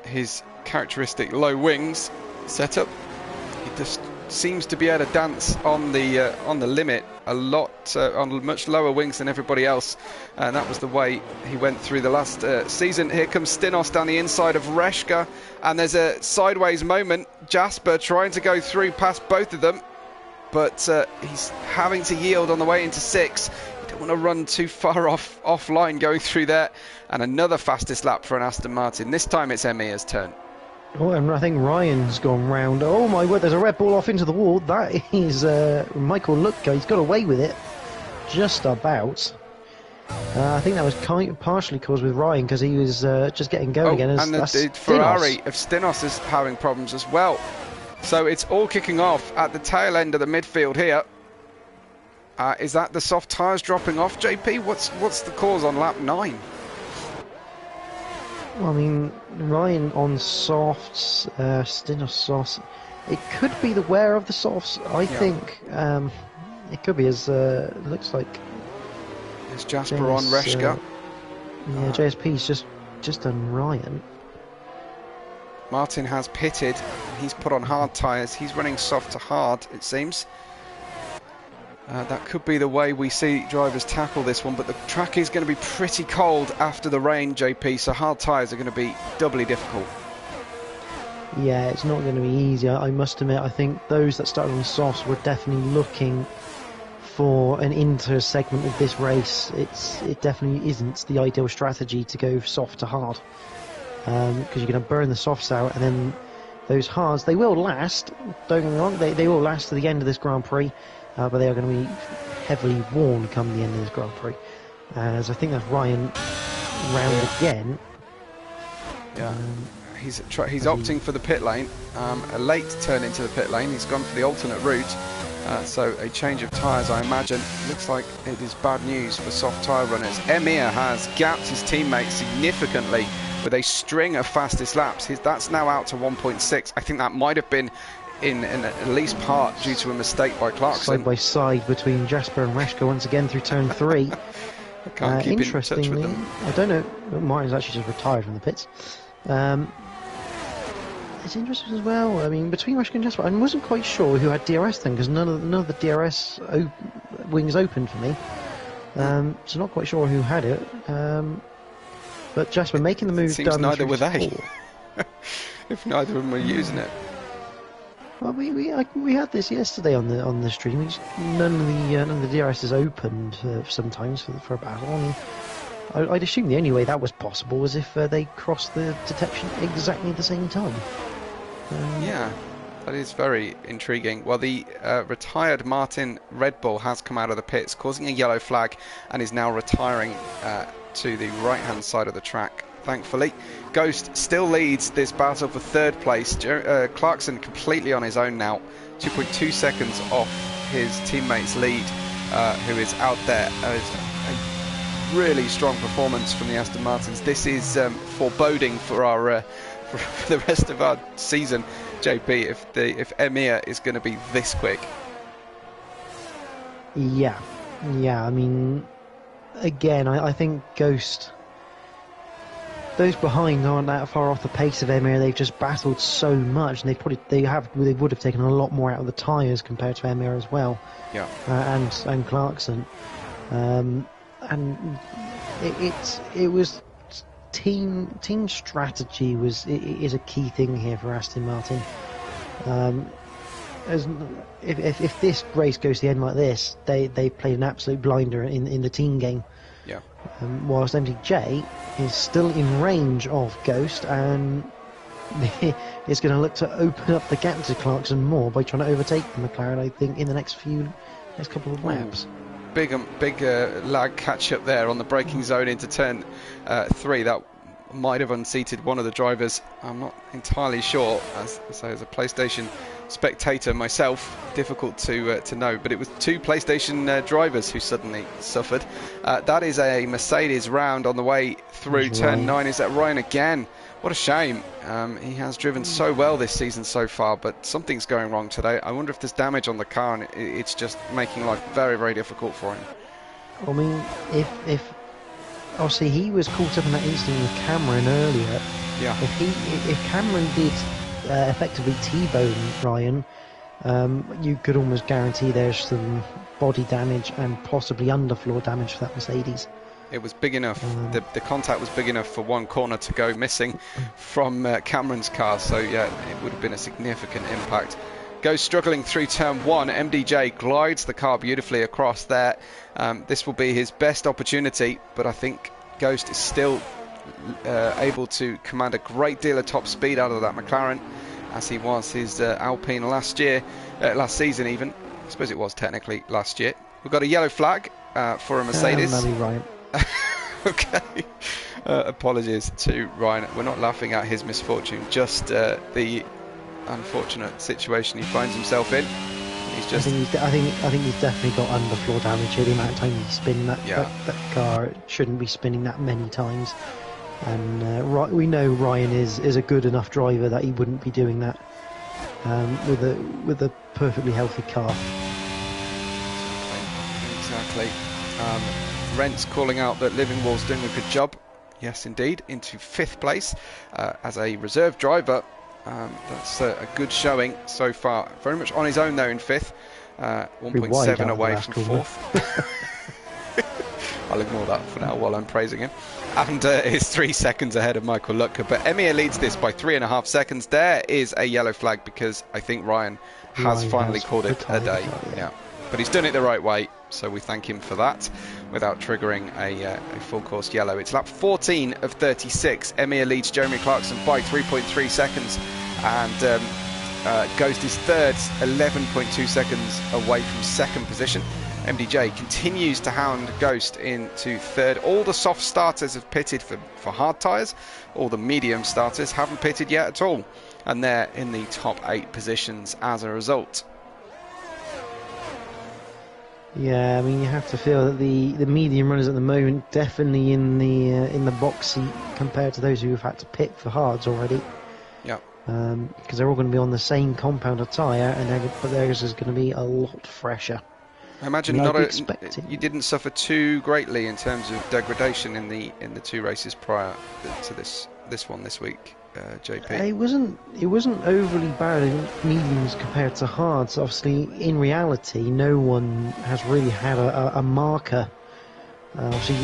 his characteristic low wings setup. He just seems to be able to dance on the limit a lot, on much lower wings than everybody else, and that was the way he went through the last season. Here comes Stinos down the inside of Reshka, and there's a sideways moment. Jasper trying to go through past both of them, but he's having to yield on the way into 6. You don't want to run too far offline going through there. And another fastest lap for an Aston Martin. This time it's Emir's turn. Oh, and I think Ryan's gone round. Oh my word, there's a red ball off into the wall. That is Michael Lutka. He's got away with it. Just about. I think that was partially caused with Ryan because he was just getting going again. And the Ferrari of Stinos is having problems as well. So it's all kicking off at the tail end of the midfield here. Is that the soft tyres dropping off, JP? What's the cause on lap 9? Well, I mean, Ryan on softs, Stinos softs. It could be the wear of the softs. I think it could be, as it looks like. There's Jasper on Reshka. Yeah, JSP's just done Ryan. Martin has pitted. He's put on hard tyres. He's running soft to hard, it seems. That could be the way we see drivers tackle this one, but the track is going to be pretty cold after the rain, JP, so hard tyres are going to be doubly difficult. Yeah, it's not going to be easy. I must admit, I think those that started on softs were definitely looking for an inter-segment of this race. It definitely isn't the ideal strategy to go soft to hard, because you're going to burn the softs out, and then those hards, they will last, don't get me wrong, they will last to the end of this Grand Prix. But they are going to be heavily worn come the end of this Grand Prix. As I think that's Ryan round again. Yeah, he's opting for the pit lane. A late turn into the pit lane. He's gone for the alternate route. So a change of tyres, I imagine. Looks like it is bad news for soft tyre runners. Emir has gapped his teammates significantly with a string of fastest laps. That's now out to 1.6. I think that might have been in at least part due to a mistake by Clarkson. Side by side between Jasper and Reshka once again through turn 3. I can't keep in touch with them. I don't know. Martin's actually just retired from the pits. It's interesting as well. I mean, between Reshka and Jasper, I wasn't quite sure who had DRS then, because none of the DRS wings opened for me. So not quite sure who had it. But Jasper making the move. Seems neither were they. If neither of them were using it. Well, we had this yesterday on the stream. None of the DRSs opened sometimes for a battle. I'd assume the only way that was possible was if they crossed the detection exactly at the same time. Yeah, that is very intriguing. Well, the retired Martin Red Bull has come out of the pits, causing a yellow flag, and is now retiring to the right-hand side of the track. Thankfully, Ghost still leads this battle for third place. Clarkson completely on his own now, 2.2 seconds off his teammate's lead, who is out there. A really strong performance from the Aston Martins. This is foreboding for our for the rest of our season, JP. If Emir is going to be this quick. Yeah. I mean, again, I think Ghost. Those behind aren't that far off the pace of Emir. They've just battled so much, and they would have taken a lot more out of the tyres compared to Emir as well. Yeah. And Clarkson, and it was team strategy is a key thing here for Aston Martin. If this race goes to the end like this, they played an absolute blinder in the team game. Yeah. Whilst MTJ is still in range of Ghost, and is going to look to open up the gap to Clarkson more by trying to overtake the McLaren, I think, in the next couple of laps. Big lag catch up there on the braking zone into turn 3. That might have unseated one of the drivers. I'm not entirely sure. As a PlayStation spectator myself, difficult to know, but it was 2 PlayStation drivers who suddenly suffered. That is a Mercedes round on the way through turn 9. Is that Ryan again? What a shame. He has driven so well this season so far, but something's going wrong today. I wonder if there's damage on the car and it's just making life very, very difficult for him. I mean, if obviously he was caught up in that incident with Cameron earlier. Yeah. If Cameron did effectively T-bone Ryan, you could almost guarantee there's some body damage and possibly underfloor damage for that Mercedes. It was big enough. The contact was big enough for one corner to go missing from Cameron's car. So yeah, it would have been a significant impact. Goes struggling through turn 1. MDJ glides the car beautifully across there. This will be his best opportunity, but I think Ghost is still able to command a great deal of top speed out of that McLaren, as he was his Alpine last season even. I suppose it was technically last year. We've got a yellow flag for a Mercedes. Ryan. Okay. Apologies to Ryan. We're not laughing at his misfortune, just the unfortunate situation he finds himself in. He's just. I think he's definitely got underfloor damage here. The amount of time he's spinning that car shouldn't be spinning that many times. And we know Ryan is a good enough driver that he wouldn't be doing that with a perfectly healthy car. Exactly. Rent's calling out that Livingwall's doing a good job. Yes, indeed. Into 5th place as a reserve driver. That's a good showing so far. Very much on his own though in 5th. 1.7 away from 4th. I'll ignore that for now while I'm praising him. And is 3 seconds ahead of Michael Lutka. But Emir leads this by 3.5 seconds. There is a yellow flag because I think Ryan has finally called it a day. Yeah. But he's done it the right way, so we thank him for that without triggering a full course yellow. It's lap 14 of 36. Emir leads Jeremy Clarkson by 3.3 seconds, and Ghost is third, 11.2 seconds away from 2nd position. MDJ continues to hound Ghost into 3rd. All the soft starters have pitted for hard tyres. All the medium starters haven't pitted yet at all, and they're in the top 8 positions as a result. Yeah, I mean, you have to feel that the medium runners at the moment definitely in the box seat compared to those who have had to pit for hards already. Yeah. Because they're all going to be on the same compound of tyre, but theirs is going to be a lot fresher. I imagine you didn't suffer too greatly in terms of degradation in the 2 races prior to this one this week. JP. It wasn't overly bad in mediums compared to hards. Obviously, in reality, no one has really had a marker. Obviously,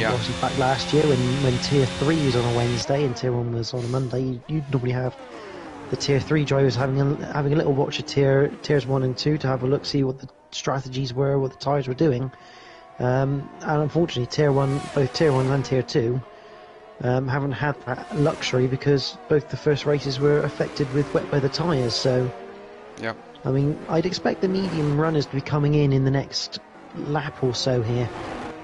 obviously back last year when Tier 3 was on a Wednesday and Tier 1 was on a Monday, you'd normally have the Tier 3 drivers having a little watch of Tiers 1 and 2 to have a look, see what the strategies were, what the tyres were doing. And unfortunately, both Tier 1 and Tier 2 haven't had that luxury because both the first races were affected with wet weather tyres. So, yeah, I mean, I'd expect the medium runners to be coming in the next lap or so here.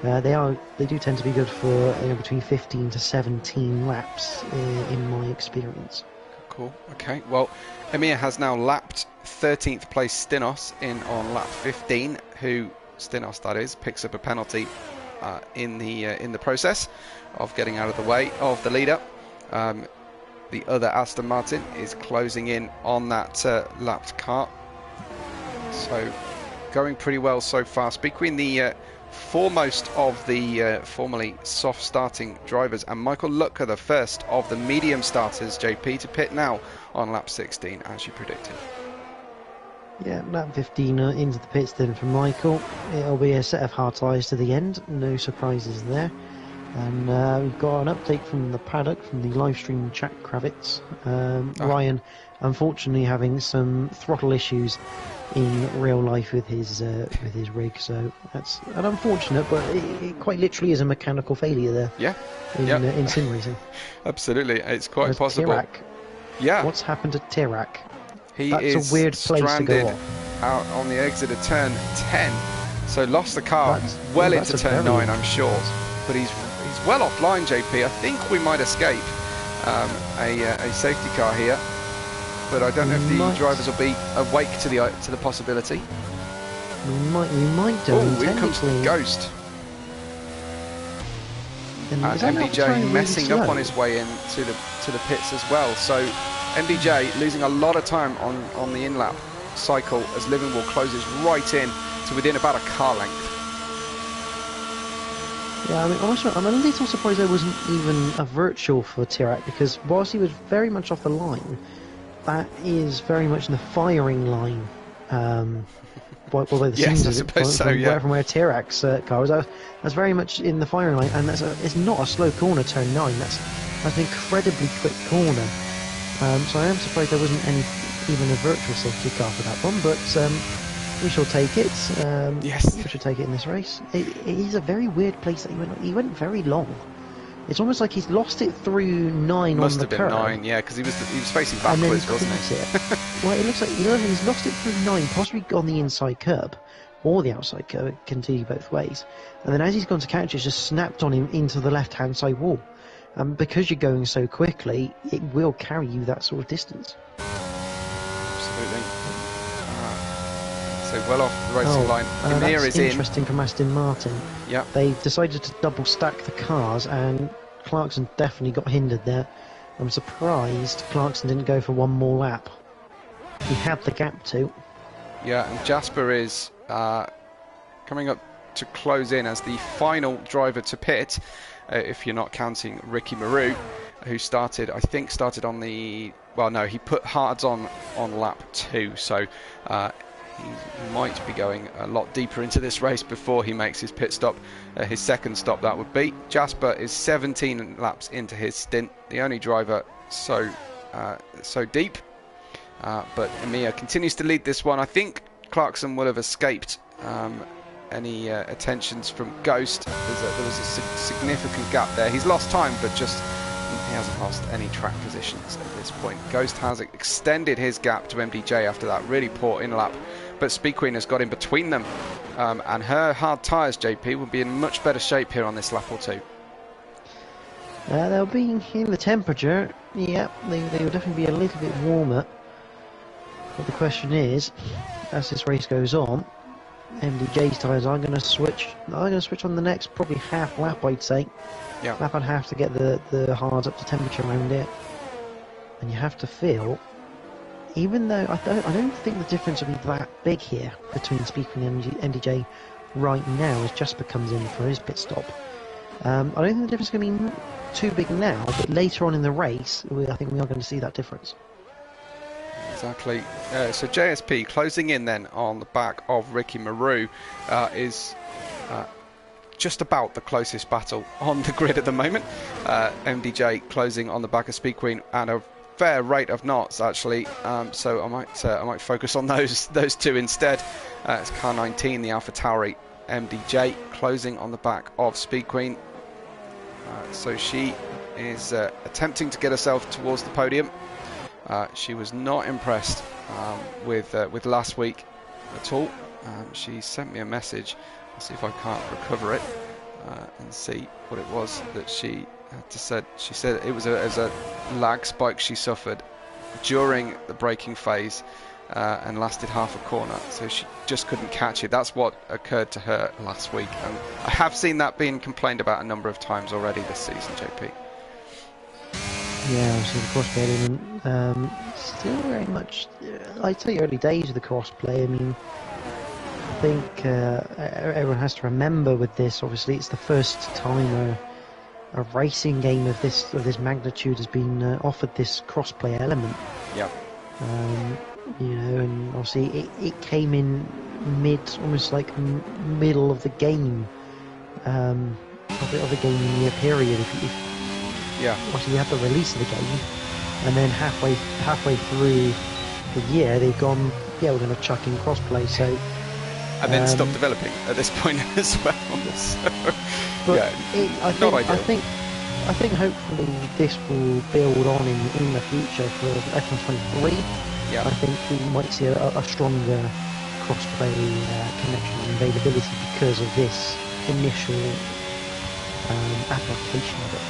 They do tend to be good for between 15 to 17 laps in my experience. Cool. Okay. Well, Emir has now lapped 13th place Stinos in on lap 15. Who Stinos that is picks up a penalty in the process of getting out of the way of the leader. The other Aston Martin is closing in on that lapped car. So going pretty well so far. Between the foremost of the formerly soft starting drivers and Michael Lutka, the first of the medium starters, JP, to pit now on lap 16 as you predicted. Yeah, lap 15 into the pits then for Michael. It'll be a set of hard tyres to the end, no surprises there. And we've got an update from the paddock, from the live stream chat Kravitz. Ryan, unfortunately, having some throttle issues in real life with his rig, so that's unfortunate, but it quite literally is a mechanical failure there. Yeah. In sim racing. Absolutely, it's quite possible. Yeah. What's happened to Tirac? That's a weird place to stranded go off. out on the exit of turn 10. So lost the car That's into turn 9, I'm sure. But he's well offline, JP. I think we might escape a safety car here. But I don't know if the drivers will be awake to the possibility. We might do. Oh, here comes the Ghost. And MDJ messing up on his way in to the pits as well. So MDJ losing a lot of time on the in-lap cycle as Livingwall closes right in to within about a car length. Yeah, I mean, I'm a little surprised there wasn't even a virtual for Tirac, because whilst he was very much off the line, that is very much in the firing line. Although the yes, scenes I suppose so, yeah. From where Tirac's car was, that's very much in the firing line, and it's not a slow corner, turn 9. That's an incredibly quick corner. So I am surprised there wasn't even a virtual safety car for that one, but we shall take it. Yes. We should take it in this race. It is a very weird place that he went very long. It's almost like he's lost it through 9 Must on the curve. Must have been 9, yeah, because he was facing backwards, wasn't he? Well, it looks like he's lost it through 9, possibly on the inside curb or the outside curb. It can continue both ways. And then as he's gone to catch, it's just snapped on him into the left-hand side wall. Because you're going so quickly, it will carry you that sort of distance. Absolutely. So well off the racing line. Emir is interesting from Aston Martin. Yeah. They decided to double stack the cars, and Clarkson definitely got hindered there. I'm surprised Clarkson didn't go for one more lap. He had the gap to. Yeah, and Jasper is coming up to close in as the final driver to pit, if you're not counting Ricky Maru, who started on the... Well, no, he put hards on lap 2, so he might be going a lot deeper into this race before he makes his pit stop, his second stop that would be. Jasper is 17 laps into his stint, the only driver so deep, but Emir continues to lead this one. I think Clarkson will have escaped any attentions from Ghost. There was a significant gap there. He's lost time, but he hasn't lost any track positions at this point. Ghost has extended his gap to MDJ after that really poor in-lap, but Speed Queen has got in between them, and her hard tyres, JP, will be in much better shape here on this lap or two. They'll be in the temperature. Yeah, they will definitely be a little bit warmer. But the question is, as this race goes on, MDJ's tyres are going to switch. I'm going to switch on the next probably half lap, I'd say. Yeah. Lap and a half to get the hards up to temperature around it. And you have to feel, even though I don't think the difference will be that big here between Speed Queen and MDJ right now as Jasper comes in for his pit stop. I don't think the difference is going to be too big now, but later on in the race, I think we are going to see that difference. Exactly. So JSP closing in then on the back of Ricky Maru is just about the closest battle on the grid at the moment. MDJ closing on the back of Speed Queen and a fair rate of knots actually. So I might focus on those two instead. It's car 19, the Alpha Tauri. MDJ closing on the back of Speed Queen. So she is attempting to get herself towards the podium. She was not impressed with last week at all. She sent me a message. I'll see if I can't recover it and see what it was that she had to said. She said it was a lag spike she suffered during the braking phase and lasted half a corner, so she just couldn't catch it. That's what occurred to her last week, and I have seen that being complained about a number of times already this season, JP. Yeah, obviously the crossplay element, still very much, I'd say early days of the crossplay. I mean, I think everyone has to remember with this, obviously it's the first time a racing game of this magnitude has been offered this crossplay element. Yeah. You know, and obviously it came in almost like middle of the game, of the game year period. Yeah. Obviously, you have the release of the game, and then halfway through the year, they've gone, yeah, we're going to chuck in crossplay. So, and then stop developing at this point as well. So, but yeah, I think I think hopefully this will build on in the future for F123. Yeah. I think we might see a stronger cross-play connection and availability because of this initial application of it.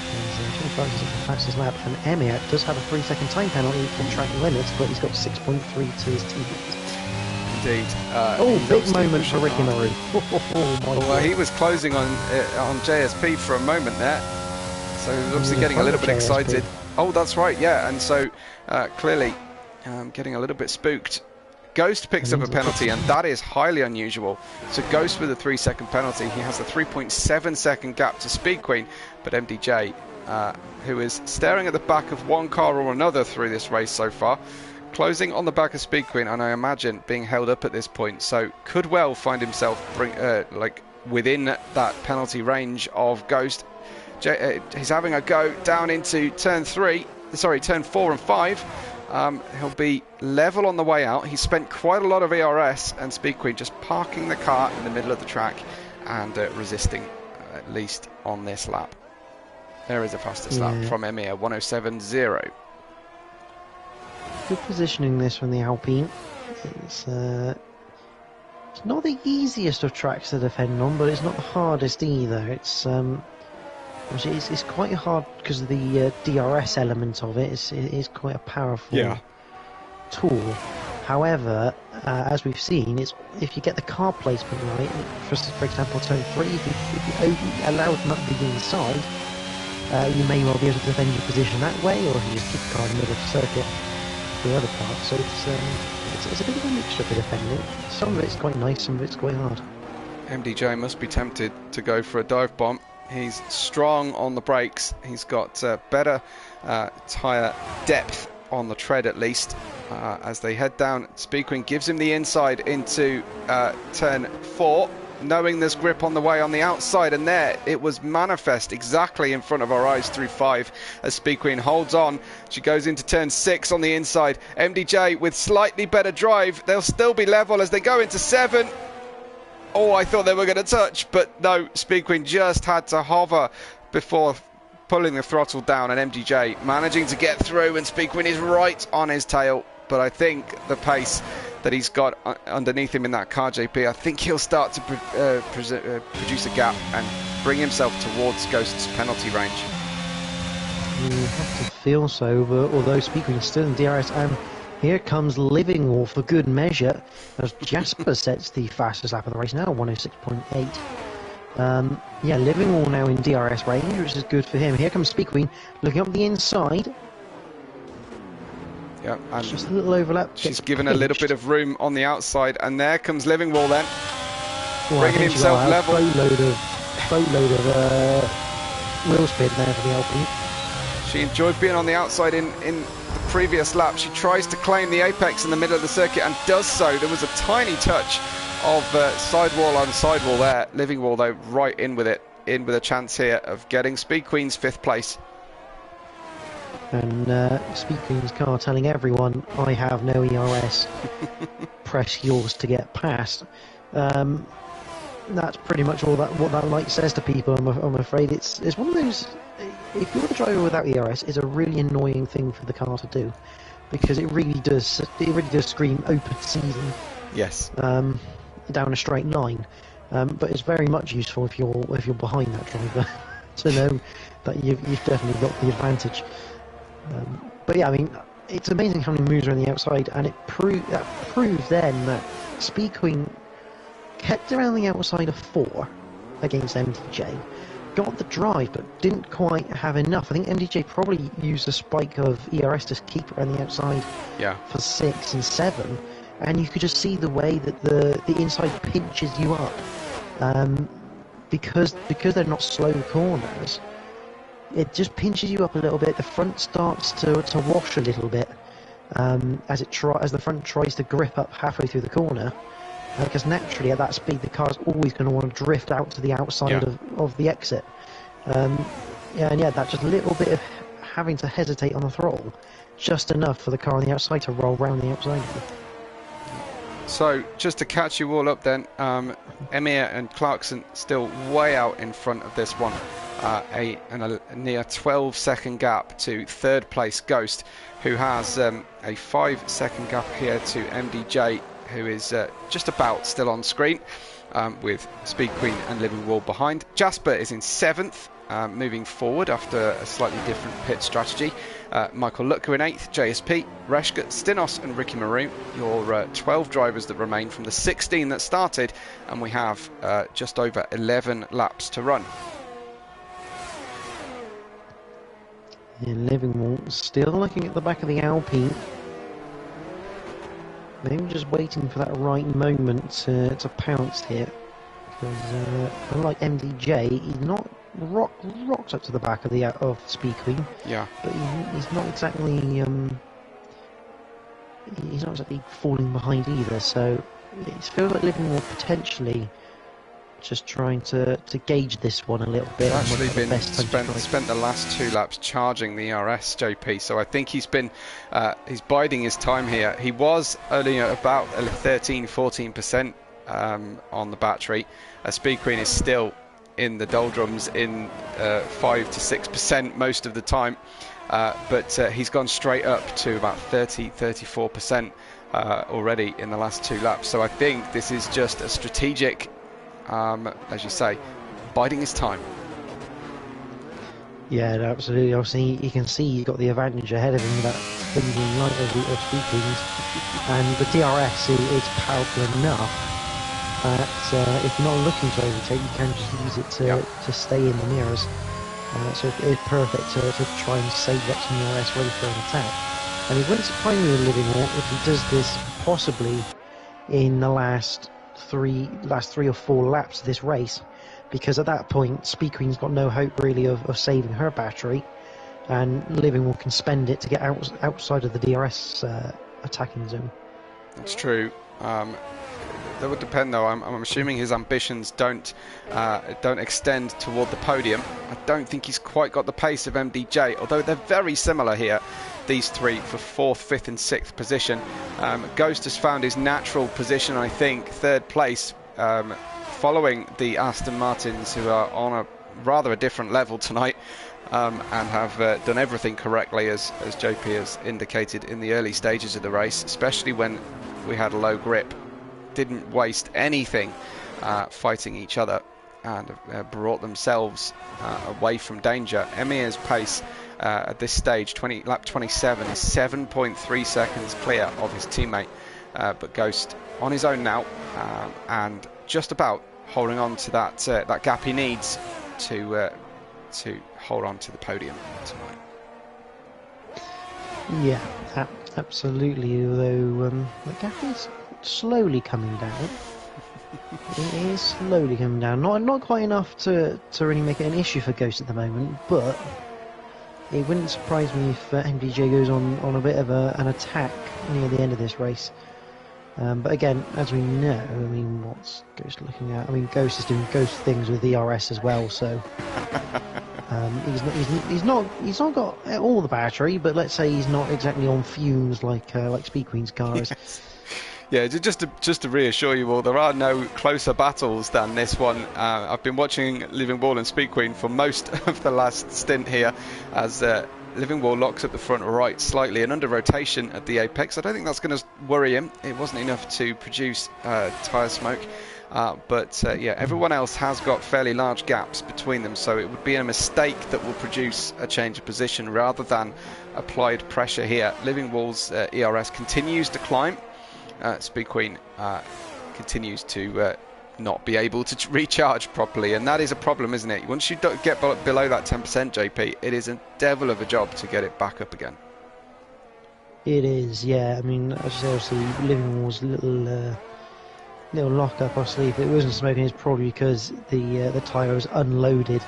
And 25 is the fastest lap, and Emir does have a 3-second time penalty for track limits, but he's got 6.3 to his teammate. Indeed. Big moment for Ricky Maru. Well, he was closing on JSP for a moment there, so he was obviously getting a little bit excited. Oh, that's right, yeah, and so clearly getting a little bit spooked. Ghost picks up a penalty, and that is highly unusual. So Ghost with a 3-second penalty, he has a 3.7-second gap to Speed Queen, but MDJ, who is staring at the back of one car or another through this race so far, closing on the back of Speed Queen, and I imagine being held up at this point, so could well find himself like within that penalty range of Ghost. He's having a go down into turn 4 and 5. He'll be level on the way out. He spent quite a lot of ERS, and Speed Queen just parking the car in the middle of the track and resisting, at least on this lap. There is a fastest lap from Emir, 107.0. Good positioning this from the Alpine. It's not the easiest of tracks to defend on, but it's not the hardest either. It's quite hard because of the DRS element of it. It is quite a powerful tool. However, as we've seen, if you get the car placement right, for example, turn 3, if you allow them up the inside, you may well be able to defend your position that way, or if you just keep the car in the middle of the circuit, the other part. So it's a bit of a mixture for defending. Some of it's quite nice, some of it's quite hard. MDJ must be tempted to go for a dive bomb. He's strong on the brakes. He's got better tyre depth on the tread, at least. As they head down, Speed Queen gives him the inside into turn 4, knowing there's grip on the way on the outside, and there it was manifest exactly in front of our eyes through 5 as Speed Queen holds on. She goes into turn 6 on the inside. MDJ with slightly better drive. They'll still be level as they go into 7. Oh, I thought they were going to touch, but no, Speed Queen just had to hover before pulling the throttle down, and MDJ managing to get through, and Speed Queen is right on his tail. But I think the pace that he's got underneath him in that car, JP, I think he'll start to produce a gap and bring himself towards Ghost's penalty range. You have to feel so, but although Speed Queen is still in DRS, and here comes Livingwall for good measure, as Jasper sets the fastest lap of the race now, 106.8. Livingwall now in DRS range, which is good for him. Here comes Speed Queen, looking up the inside. Yeah, and just a little overlap. She's given a little bit of room on the outside, and there comes Livingwall then, bringing himself level. Boatload of wheel spin there for the Alpine. She enjoyed being on the outside in the previous lap. She tries to claim the apex in the middle of the circuit and does so. There was a tiny touch of sidewall on sidewall there. Livingwall, though, right in with it, in with a chance here of getting Speed Queen's 5th place. And Speed Queen's car telling everyone, I have no ERS, press yours to get past. That's pretty much all what that light says to people. I'm afraid it's one of those. If you're the driver without ERS, it's a really annoying thing for the car to do, because it really does scream open season. Yes. Down a straight line, but it's very much useful if you're behind that driver to know that you've definitely got the advantage. But yeah, I mean, it's amazing how many moves are on the outside, and it proves then that Speed Queen kept around the outside of 4 against MDJ, got the drive but didn't quite have enough. I think MDJ probably used a spike of ERS to keep around the outside for 6 and 7, and you could just see the way that the inside pinches you up, because they're not slow corners. It just pinches you up a little bit. The front starts to wash a little bit as the front tries to grip up halfway through the corner, because naturally at that speed the car's always going to want to drift out to the outside of the exit. That just little bit of having to hesitate on the throttle, just enough for the car on the outside to roll round the outside of you. So, just to catch you all up then, Emir and Clarkson still way out in front of this one. a near 12-second gap to third place Ghost, who has a 5-second gap here to MDJ, who is just about still on screen, with Speed Queen and Living Wall behind. Jasper is in 7th, moving forward after a slightly different pit strategy. Michael Lutker in 8th, JSP, Reshka, Stinos and Ricky Maroon, your 12 drivers that remain from the 16 that started, and we have just over 11 laps to run. And Living Wall still looking at the back of the Alpine. Maybe just waiting for that right moment to pounce here. Because unlike MDJ, he's not rocked up to the back of Speed Queen. Yeah. But he's not exactly falling behind either. So it feels like Living Wall potentially just trying to gauge this one a little bit. He's actually spent the last 2 laps charging the ERS, JP, so I think he's biding his time here. He was only at about 13-14% on the battery. Speed Queen is still in the doldrums in 5 to 6% most of the time, but he's gone straight up to about 30-34% already in the last 2 laps. So I think this is just a strategic, as you say, biding his time. Yeah, absolutely. Obviously, you can see he's got the advantage ahead of him with that thinking light of Speed Queens, and the DRS is powerful enough that if you're not looking to overtake, you can just use it to stay in the mirrors. So it's perfect to try and save up some DRS ready for an attack. And it wouldn't surprise me with Living Wall if he does this possibly in the last three or 4 laps of this race, because at that point Speed Queen's got no hope really of saving her battery, and Living Wall can spend it to get outside of the DRS attacking zone. That's true. That would depend, though. I'm assuming his ambitions don't extend toward the podium. I don't think he's quite got the pace of MDJ, although they're very similar here, these 3, for 4th, 5th and 6th position. Ghost has found his natural position, I think, 3rd place, following the Aston Martins, who are on a rather a different level tonight, and have done everything correctly, as JP has indicated in the early stages of the race, especially when we had a low grip. Didn't waste anything fighting each other, and brought themselves away from danger. Emir's pace at this stage, lap 27, is 7.3 seconds clear of his teammate, but Ghost on his own now, and just about holding on to that gap he needs to hold on to the podium tonight. Yeah, absolutely. Although the gap is slowly coming down. It is slowly coming down. Not quite enough to really make it an issue for Ghost at the moment, but it wouldn't surprise me if MDJ goes on a bit of an attack near the end of this race. But again, as we know, I mean, what's Ghost looking at? I mean, Ghost is doing Ghost things with ERS as well, so he's not got all the battery, but let's say he's not exactly on fumes like Speed Queen's car is. Yes. Yeah, just to reassure you all, there are no closer battles than this one. I've been watching Living Wall and Speed Queen for most of the last stint here, as Living Wall locks up the front right slightly and under rotation at the apex. I don't think that's going to worry him. It wasn't enough to produce tyre smoke. But yeah, everyone else has got fairly large gaps between them, so it would be a mistake that will produce a change of position rather than applied pressure here. Living Wall's ERS continues to climb. Speed Queen continues to not be able to recharge properly, and that is a problem, isn't it? Once you get below that 10%, JP, it is a devil of a job to get it back up again. It is, yeah. I mean, as you say, obviously, Living Wall's little lock up, obviously, if it wasn't smoking, it's probably because the tyre was unloaded,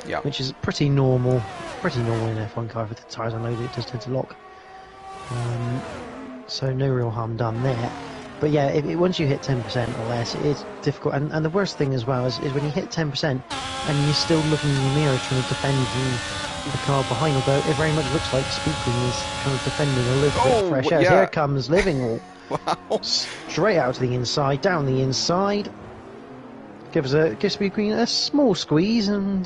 yeah, which is pretty normal in an F1 car. If the tyre's unloaded, it does tend to lock. So no real harm done there. But yeah, once you hit 10% or less, it's difficult. And the worst thing as well is when you hit 10% and you're still looking in the mirror trying to defend the car behind, although it very much looks like Speed Queen is kind of defending a little bit of fresh air. Yeah. Here comes Living Wall. Wow. Straight out to the inside, down the inside. Gives Speed Queen a small squeeze, and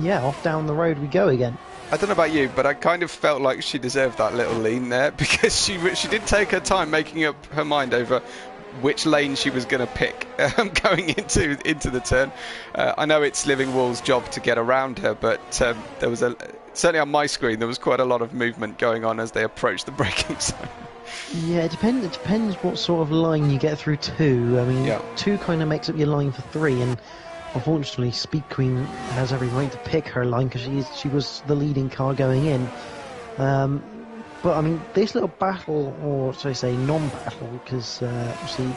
yeah, off down the road we go again. I don't know about you, but I kind of felt like she deserved that little lean there because she did take her time making up her mind over which lane she was going to pick going into the turn. I know it's Living Wall's job to get around her, but there was certainly on my screen there was quite a lot of movement going on as they approached the braking zone. Yeah, it depends what sort of line you get through 2. I mean, Yeah. 2 kind of makes up your line for 3, and unfortunately Speed Queen has every right to pick her line because she was the leading car going in. But I mean, this little battle, or should I say non-battle, because obviously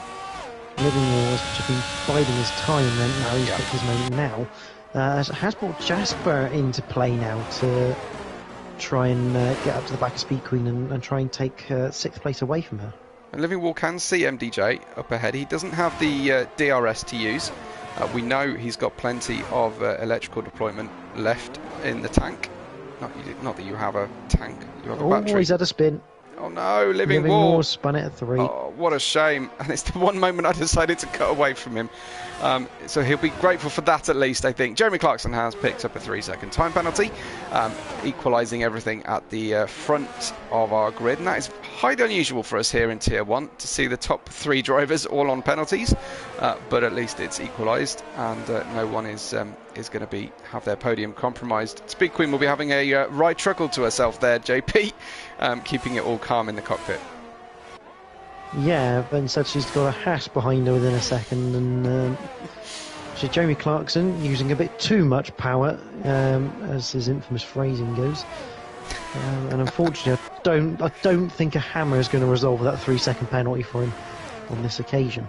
Living Wall has just been biding his time, and now he's picked his moment now, has brought Jasper into play now to try and get up to the back of Speed Queen and try and take 6th place away from her. And Living Wall can see MDJ up ahead. He doesn't have the DRS to use. We know he's got plenty of electrical deployment left in the tank. Not that you have a tank, you have a battery. Oh, he's had a spin. Oh no, Living Wall Wall spun it at 3. Oh, what a shame. And it's the one moment I decided to cut away from him. So he'll be grateful for that at least, I think. Jeremy Clarkson has picked up a 3-second time penalty, equalising everything at the front of our grid. And that is highly unusual for us here in Tier 1 to see the top 3 drivers all on penalties. But at least it's equalised and no one is going to have their podium compromised. Speed Queen will be having a right chuckle to herself there, JP, keeping it all calm in the cockpit. Yeah, but instead she's got a hash behind her within a second, and so Jeremy Clarkson using a bit too much power, as his infamous phrasing goes. And unfortunately, I don't think a hammer is going to resolve that 3-second penalty for him on this occasion.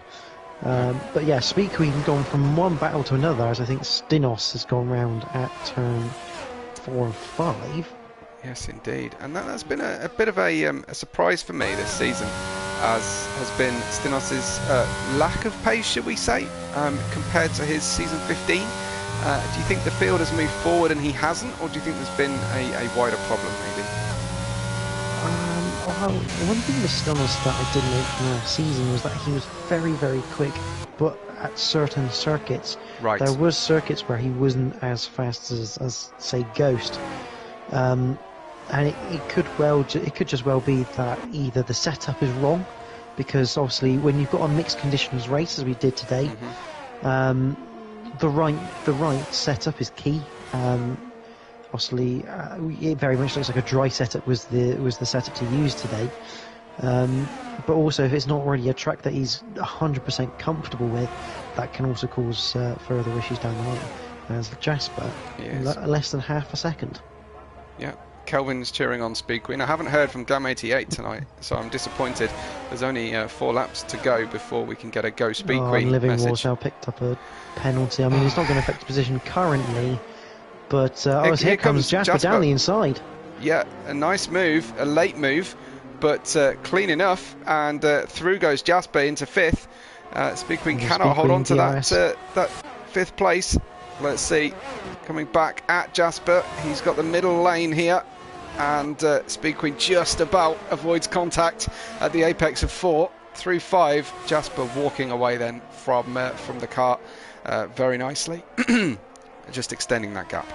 But yeah, Speed Queen gone from one battle to another, as I think Stinos has gone round at turn 4 and 5. Yes, indeed, and that's been a bit of a surprise for me this season, as has been Stinos' lack of pace, should we say, compared to his season 15. Do you think the field has moved forward and he hasn't, or do you think there's been a wider problem maybe? Well, one thing with Stinos that I didn't like from last season was that he was very, very quick, but at certain circuits. Right. There was circuits where he wasn't as fast as say, Ghost. And it could just well be that either the setup is wrong, because obviously when you've got a mixed conditions race as we did today, the right setup is key. Obviously, it very much looks like a dry setup was the setup to use today. But also, if it's not already a track that he's 100% comfortable with, that can also cause further issues down the line. As Jasper, less than half a second. Yeah. Kelvin's cheering on Speed Queen. I haven't heard from Glam88 tonight, so I'm disappointed. There's only 4 laps to go before we can get a Go Speed Queen Living message. Wall's now picked up a penalty. I mean, it's not going to affect his position currently, but here comes Jasper down the inside. Yeah, a nice move, a late move, but clean enough, and through goes Jasper into 5th. Speed Queen cannot hold on to that 5th place. Let's see, coming back at Jasper, he's got the middle lane here, and Speed Queen just about avoids contact at the apex of 4. Through 5, Jasper walking away then from the car very nicely, just extending that gap.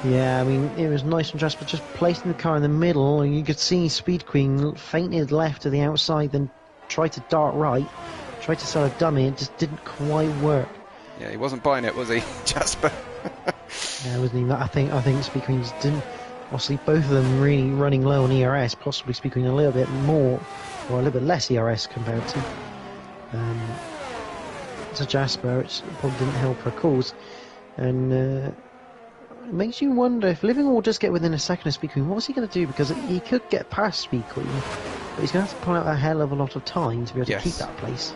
Yeah, I mean, it was nice from Jasper just placing the car in the middle, and you could see Speed Queen fainted left to the outside, then tried to dart right, tried to sell a dummy, it just didn't quite work. Yeah, he wasn't buying it, was he, Jasper? Yeah, it wasn't even that. I think Speed Queen just didn't. Obviously, both of them really running low on ERS, possibly Speed Queen a little bit more, or a little bit less ERS compared to Jasper, which probably didn't help her cause. And it makes you wonder if Living Wall does get within a second of Speed Queen, what's he going to do? Because he could get past Speed Queen, but he's going to have to pull out a hell of a lot of time to be able to keep that place.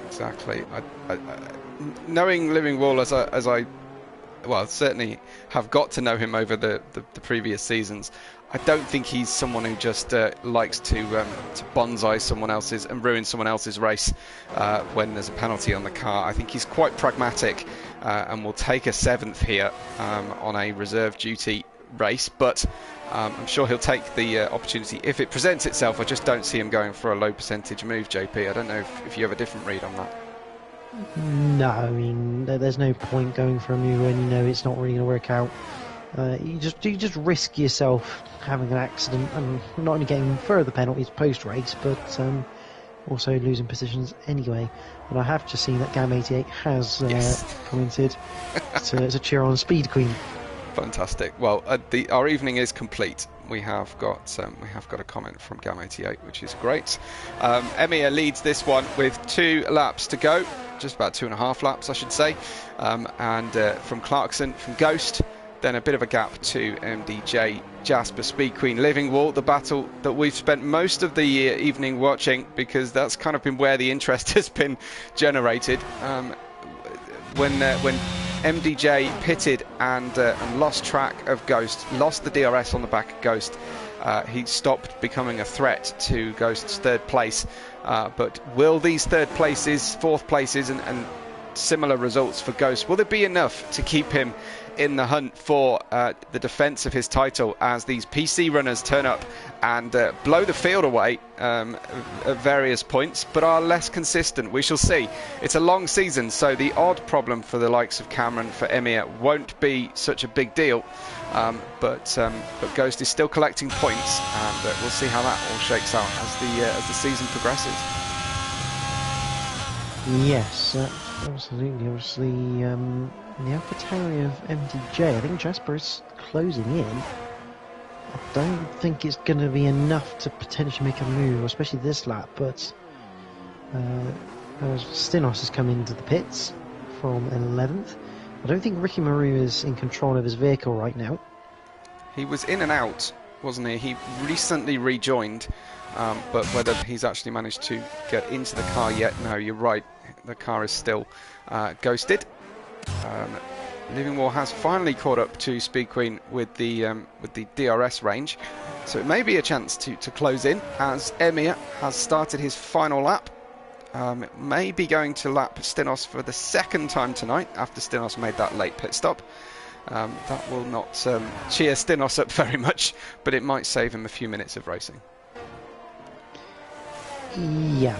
Exactly. Knowing Living Wall as I certainly have got to know him over the previous seasons, I don't think he's someone who just likes to bonsai someone else's and ruin someone else's race when there's a penalty on the car. I think he's quite pragmatic and will take a 7th here on a reserve duty race, but I'm sure he'll take the opportunity if it presents itself. I just don't see him going for a low percentage move, JP. I don't know if you have a different read on that. No, I mean, there's no point going for a move when you know it's not really going to work out. You just risk yourself having an accident and not only getting further penalties post-race, but also losing positions anyway. And I have just seen that Gam88 has commented to cheer on Speed Queen. Fantastic. Well, our evening is complete. We have got a comment from Gam88, which is great. Emir leads this one with 2 laps to go, just about 2.5 laps, I should say. And from Clarkson, from Ghost, then a bit of a gap to MDJ, Jasper, Speed Queen, Living Wall, the battle that we've spent most of the evening watching, because that's kind of been where the interest has been generated. When MDJ pitted and lost track of Ghost, lost the DRS on the back of Ghost, he stopped becoming a threat to Ghost's 3rd place. But will these 3rd places, 4th places and similar results for Ghost, will there be enough to keep him in the hunt for the defence of his title as these PC runners turn up and blow the field away at various points, but are less consistent? We shall see. It's a long season, so the odd problem for the likes of Cameron, for Emir, won't be such a big deal. But Ghost is still collecting points, and we'll see how that all shakes out as the season progresses. Yes, absolutely. Obviously, in the AlphaTauri of MDJ, I think Jasper is closing in. I don't think it's going to be enough to potentially make a move, especially this lap, but Stinos has come into the pits from 11th. I don't think Ricky Maru is in control of his vehicle right now. He was in and out, wasn't he? He recently rejoined, but whether he's actually managed to get into the car yet, no, you're right. The car is still ghosted. Living War has finally caught up to Speed Queen with the DRS range, so it may be a chance to close in as Emir has started his final lap. May be going to lap Stinos for the 2nd time tonight after Stinos made that late pit stop. That will not cheer Stinos up very much, but it might save him a few minutes of racing. Yeah,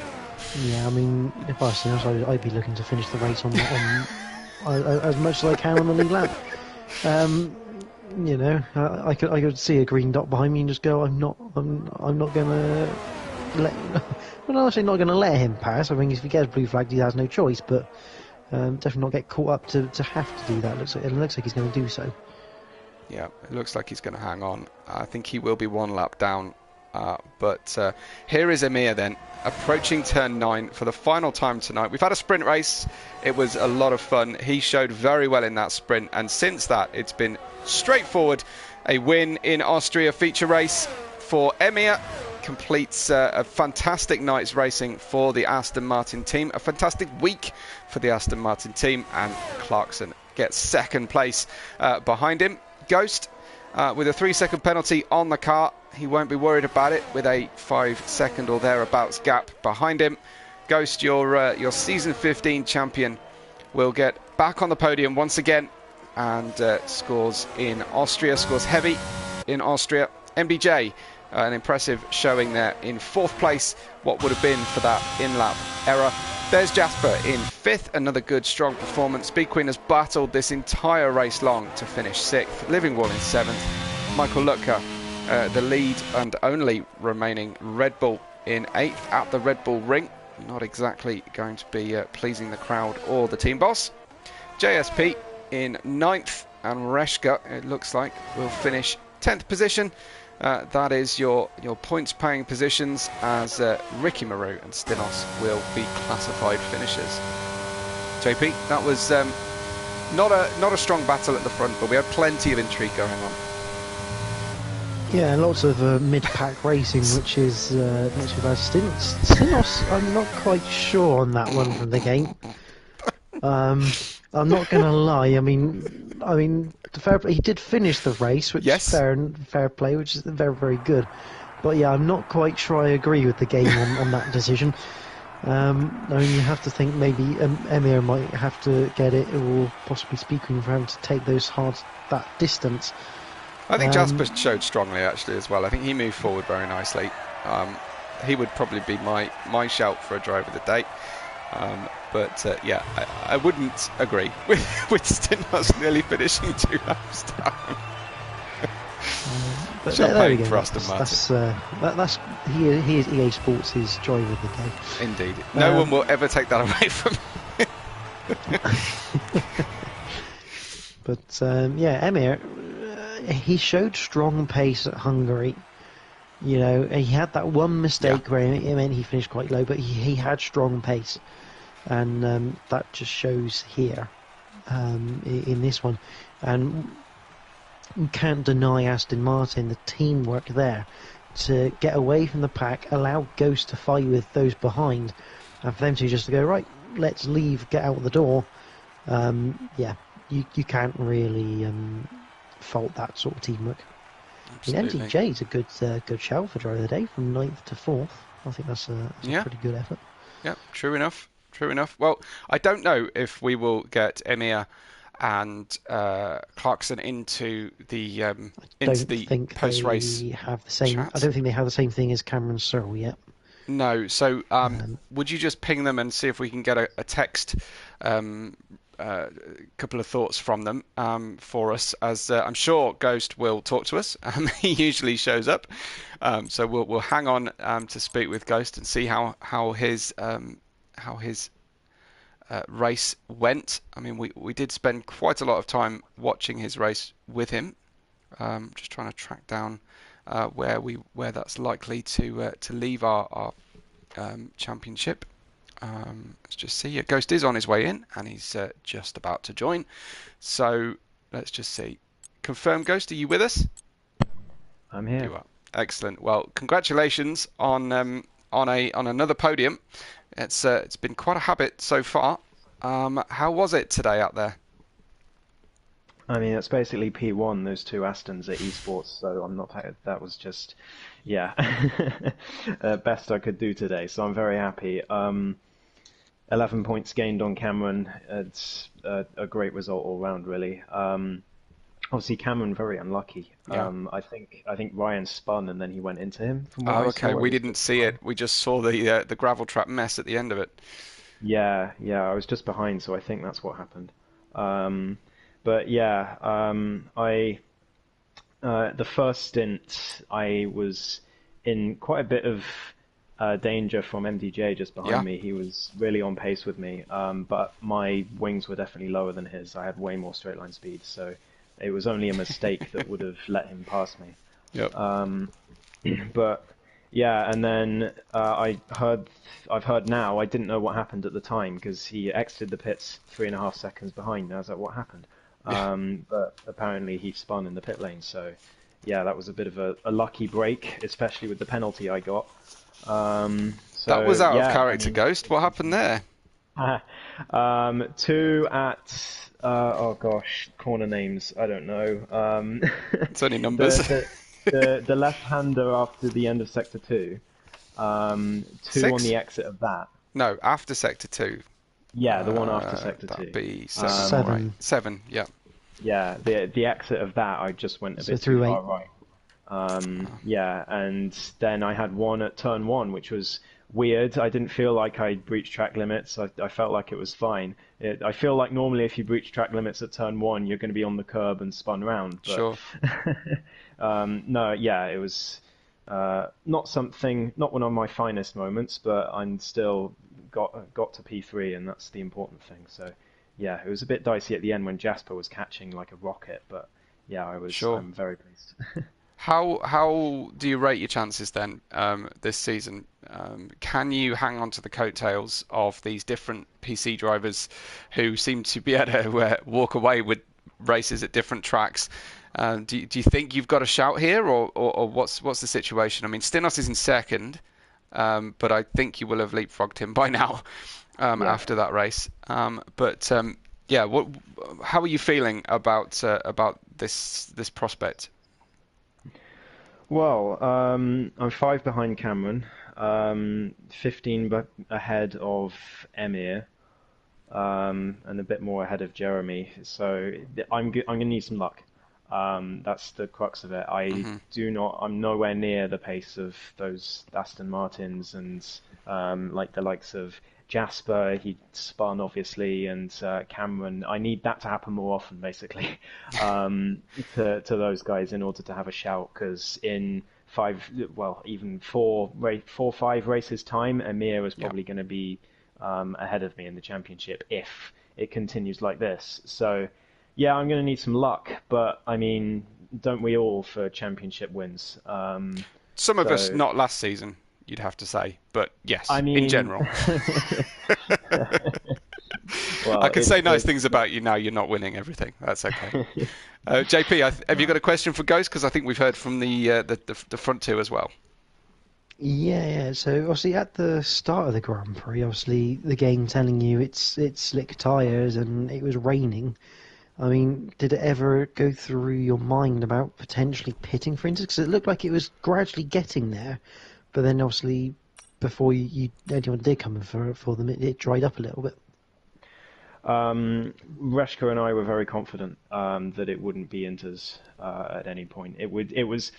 I mean, if I was Stinos, I'd be looking to finish the race on as much as I can on the lead lap. You know, I could see a green dot behind me and just go, I'm not gonna let. Well, I'm actually not gonna let him pass. I mean, if he gets blue flagged, he has no choice. But definitely not get caught up to have to do that. It looks like he's going to do so. Yeah, it looks like he's going to hang on. I think he will be 1 lap down. But here is Emir then, approaching turn 9 for the final time tonight. We've had a sprint race. It was a lot of fun. He showed very well in that sprint, and since that it's been straightforward. A win in Austria feature race for Emir completes a fantastic night's racing for the Aston Martin team, a fantastic week for the Aston Martin team, and Clarkson gets 2nd place behind him. Ghost with a 3-second penalty on the car. He won't be worried about it with a 5-second or thereabouts gap behind him. Ghost, your season 15 champion, will get back on the podium once again and scores in Austria, scores heavy in Austria. MDJ, an impressive showing there in 4th place, what would have been for that in-lap error. There's Jasper in 5th, another good strong performance. Speed Queen has battled this entire race long to finish 6th. Living Wall in 7th. Michael Lutka, the lead and only remaining Red Bull, in 8th at the Red Bull ring. Not exactly going to be pleasing the crowd or the team boss. JSP in 9th, and Reshka, it looks like, will finish 10th position. That is your points paying positions, as Ricky Maru and Stinos will be classified finishers. JP, that was not a strong battle at the front, but we had plenty of intrigue going on. Yeah, lots of mid-pack racing, which is not too bad. Stinos, I'm not quite sure on that one from the game. I'm not going to lie. I mean, he did finish the race, which is fair play, which is very, very good. But yeah, I'm not quite sure I agree with the game on that decision. I mean, you have to think maybe Emir might have to get it, or possibly Speed Queen for having to take that distance. I think Jasper showed strongly actually as well. I think he moved forward very nicely. He would probably be my shout for a driver of the day. But yeah, I wouldn't agree with Stinos nearly finishing 2 laps down. But Champagne there we go. for Aston Martin. That's he is EA Sports' driver of the day. Indeed, no one will ever take that away from him. But yeah, Emir, he showed strong pace at Hungary. You know, he had that one mistake where it meant he finished quite low, but he had strong pace, and that just shows here in this one. And you can't deny Aston Martin the teamwork there to get away from the pack, allow Ghost to fight with those behind, and for them to just go, right, let's leave, get out the door. Yeah, you can't really fault that sort of teamwork. MTJ is a good shout for driver of the day, from 9th to 4th. I think that's a pretty good effort. Yeah, true enough. True enough. Well, I don't know if we will get Emir and Clarkson into the post-race have the same. chat. I don't think they have the same thing as Cameron Searle yet. No. So, would you just ping them and see if we can get a text? Couple of thoughts from them for us, as I'm sure Ghost will talk to us. He usually shows up, so we'll hang on to speak with Ghost and see how his race went. I mean, we did spend quite a lot of time watching his race with him. Just trying to track down where that's likely to leave our championship. Let's just see. Ghost is on his way in, and he's just about to join. So let's just see. Confirm, Ghost, are you with us? I'm here. You are. Excellent. Well, congratulations on another podium. It's been quite a habit so far. How was it today out there? I mean, it's basically P1, those 2 Astons at esports, so I'm not. That was just, yeah, best I could do today. So I'm very happy. 11 points gained on Cameron. It's a great result all round, really. Obviously, Cameron very unlucky. Yeah. I think Ryan spun and then he went into him. Okay. We didn't see it. We just saw the gravel trap mess at the end of it. Yeah. I was just behind, so I think that's what happened. But yeah, the first stint I was in quite a bit of danger from MDJ just behind me. He was really on pace with me, but my wings were definitely lower than his. I had way more straight line speed, so it was only a mistake that would have let him pass me. Yep. But yeah, and then I've heard now. I didn't know what happened at the time because he exited the pits 3.5 seconds behind. And I was like, what happened? But apparently he spun in the pit lane. So yeah, that was a bit of a lucky break, especially with the penalty I got. That was out of character, Ghost. What happened there? 2 at oh gosh, corner names. I don't know. It's only numbers. The left-hander after the end of sector 2. 2 on the exit of that. No, after sector 2. Yeah, the one after sector 2. That'd be 7. Right. 7. Yeah. Yeah, the exit of that, I just went a bit too far right. Yeah, and then I had one at turn 1, which was weird. I didn't feel like I breached track limits. I felt like it was fine. I feel like normally if you breach track limits at turn 1, you're going to be on the curb and spun round. But, sure. No, yeah, it was not one of my finest moments, but I'm still got to P3, and that's the important thing. So yeah, it was a bit dicey at the end when Jasper was catching like a rocket, but yeah, I'm very pleased. How do you rate your chances then this season? Can you hang on to the coattails of these different PC drivers who seem to be able to walk away with races at different tracks? Do you think you've got a shout here, or what's the situation? I mean, Stinos is in second, but I think you will have leapfrogged him by now after that race. Yeah, how are you feeling about this prospect? Well, I'm 5 behind Cameron, 15 ahead of Emir, and a bit more ahead of Jeremy. So I'm gonna need some luck. That's the crux of it. I'm nowhere near the pace of those Aston Martins and like the likes of Jasper, he spun obviously, and Cameron. I need that to happen more often, basically, to those guys in order to have a shout. Because in even four, 5 races time, Amir is probably going to be ahead of me in the championship if it continues like this. So, yeah, I'm going to need some luck. But I mean, don't we all for championship wins? Some of us not last season, you'd have to say, but yes, I mean, in general. Well, I can say nice things about you now. You're not winning everything. That's okay. JP, have you got a question for Ghost? Because I think we've heard from the front two as well. Yeah. So obviously at the start of the Grand Prix, obviously the game telling you it's slick tyres and it was raining. I mean, did it ever go through your mind about potentially pitting for Inters? Because it looked like it was gradually getting there, but then obviously before anyone did come in for them, it dried up a little bit. Reshka and I were very confident that it wouldn't be Inters at any point. It was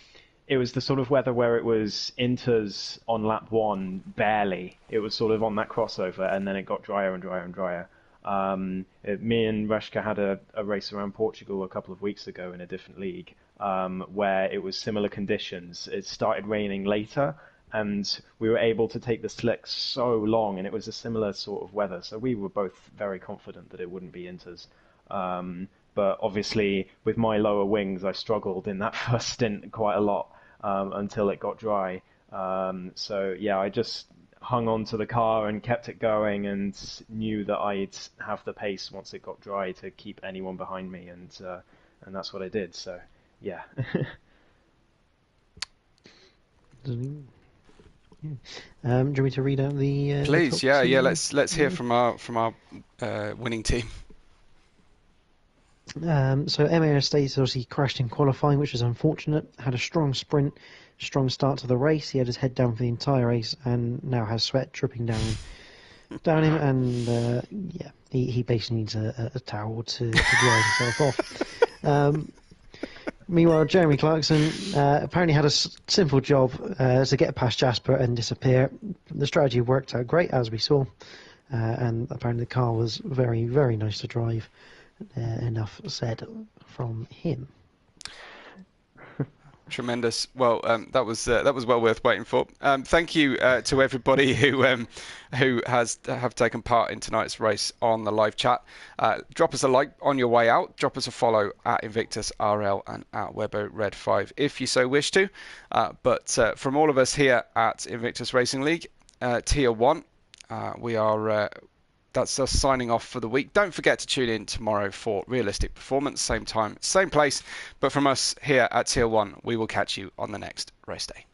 the sort of weather where it was Inters on lap 1 barely. It was sort of on that crossover, and then it got drier and drier and drier. Me and Reshka had a race around Portugal a couple of weeks ago in a different league where it was similar conditions. It started raining later, and we were able to take the slicks so long, and it was a similar sort of weather. So we were both very confident that it wouldn't be Inters. But obviously, with my lower wings, I struggled in that first stint quite a lot until it got dry. So yeah, I just hung on to the car and kept it going, and knew that I'd have the pace once it got dry to keep anyone behind me, and that's what I did. So yeah. Do you want me to read out the? Please, the top yeah. two? Let's hear from our winning team. So Emma Estates obviously crashed in qualifying, which was unfortunate. Had a strong sprint, strong start to the race. He had his head down for the entire race, and now has sweat dripping down him. And he basically needs a towel to dry himself off. Meanwhile, Jeremy Clarkson apparently had a simple job to get past Jasper and disappear. The strategy worked out great, as we saw, and apparently the car was very, very nice to drive. Enough said from him. Tremendous. Well, that was well worth waiting for. Thank you to everybody who have taken part in tonight's race on the live chat. Drop us a like on your way out. Drop us a follow at Invictus RL and at Webbo Red 5 if you so wish to. But from all of us here at Invictus Racing League, Tier 1, we are. That's us signing off for the week. Don't forget to tune in tomorrow for Realistic Performance, same time, same place. But from us here at Tier 1, we will catch you on the next race day.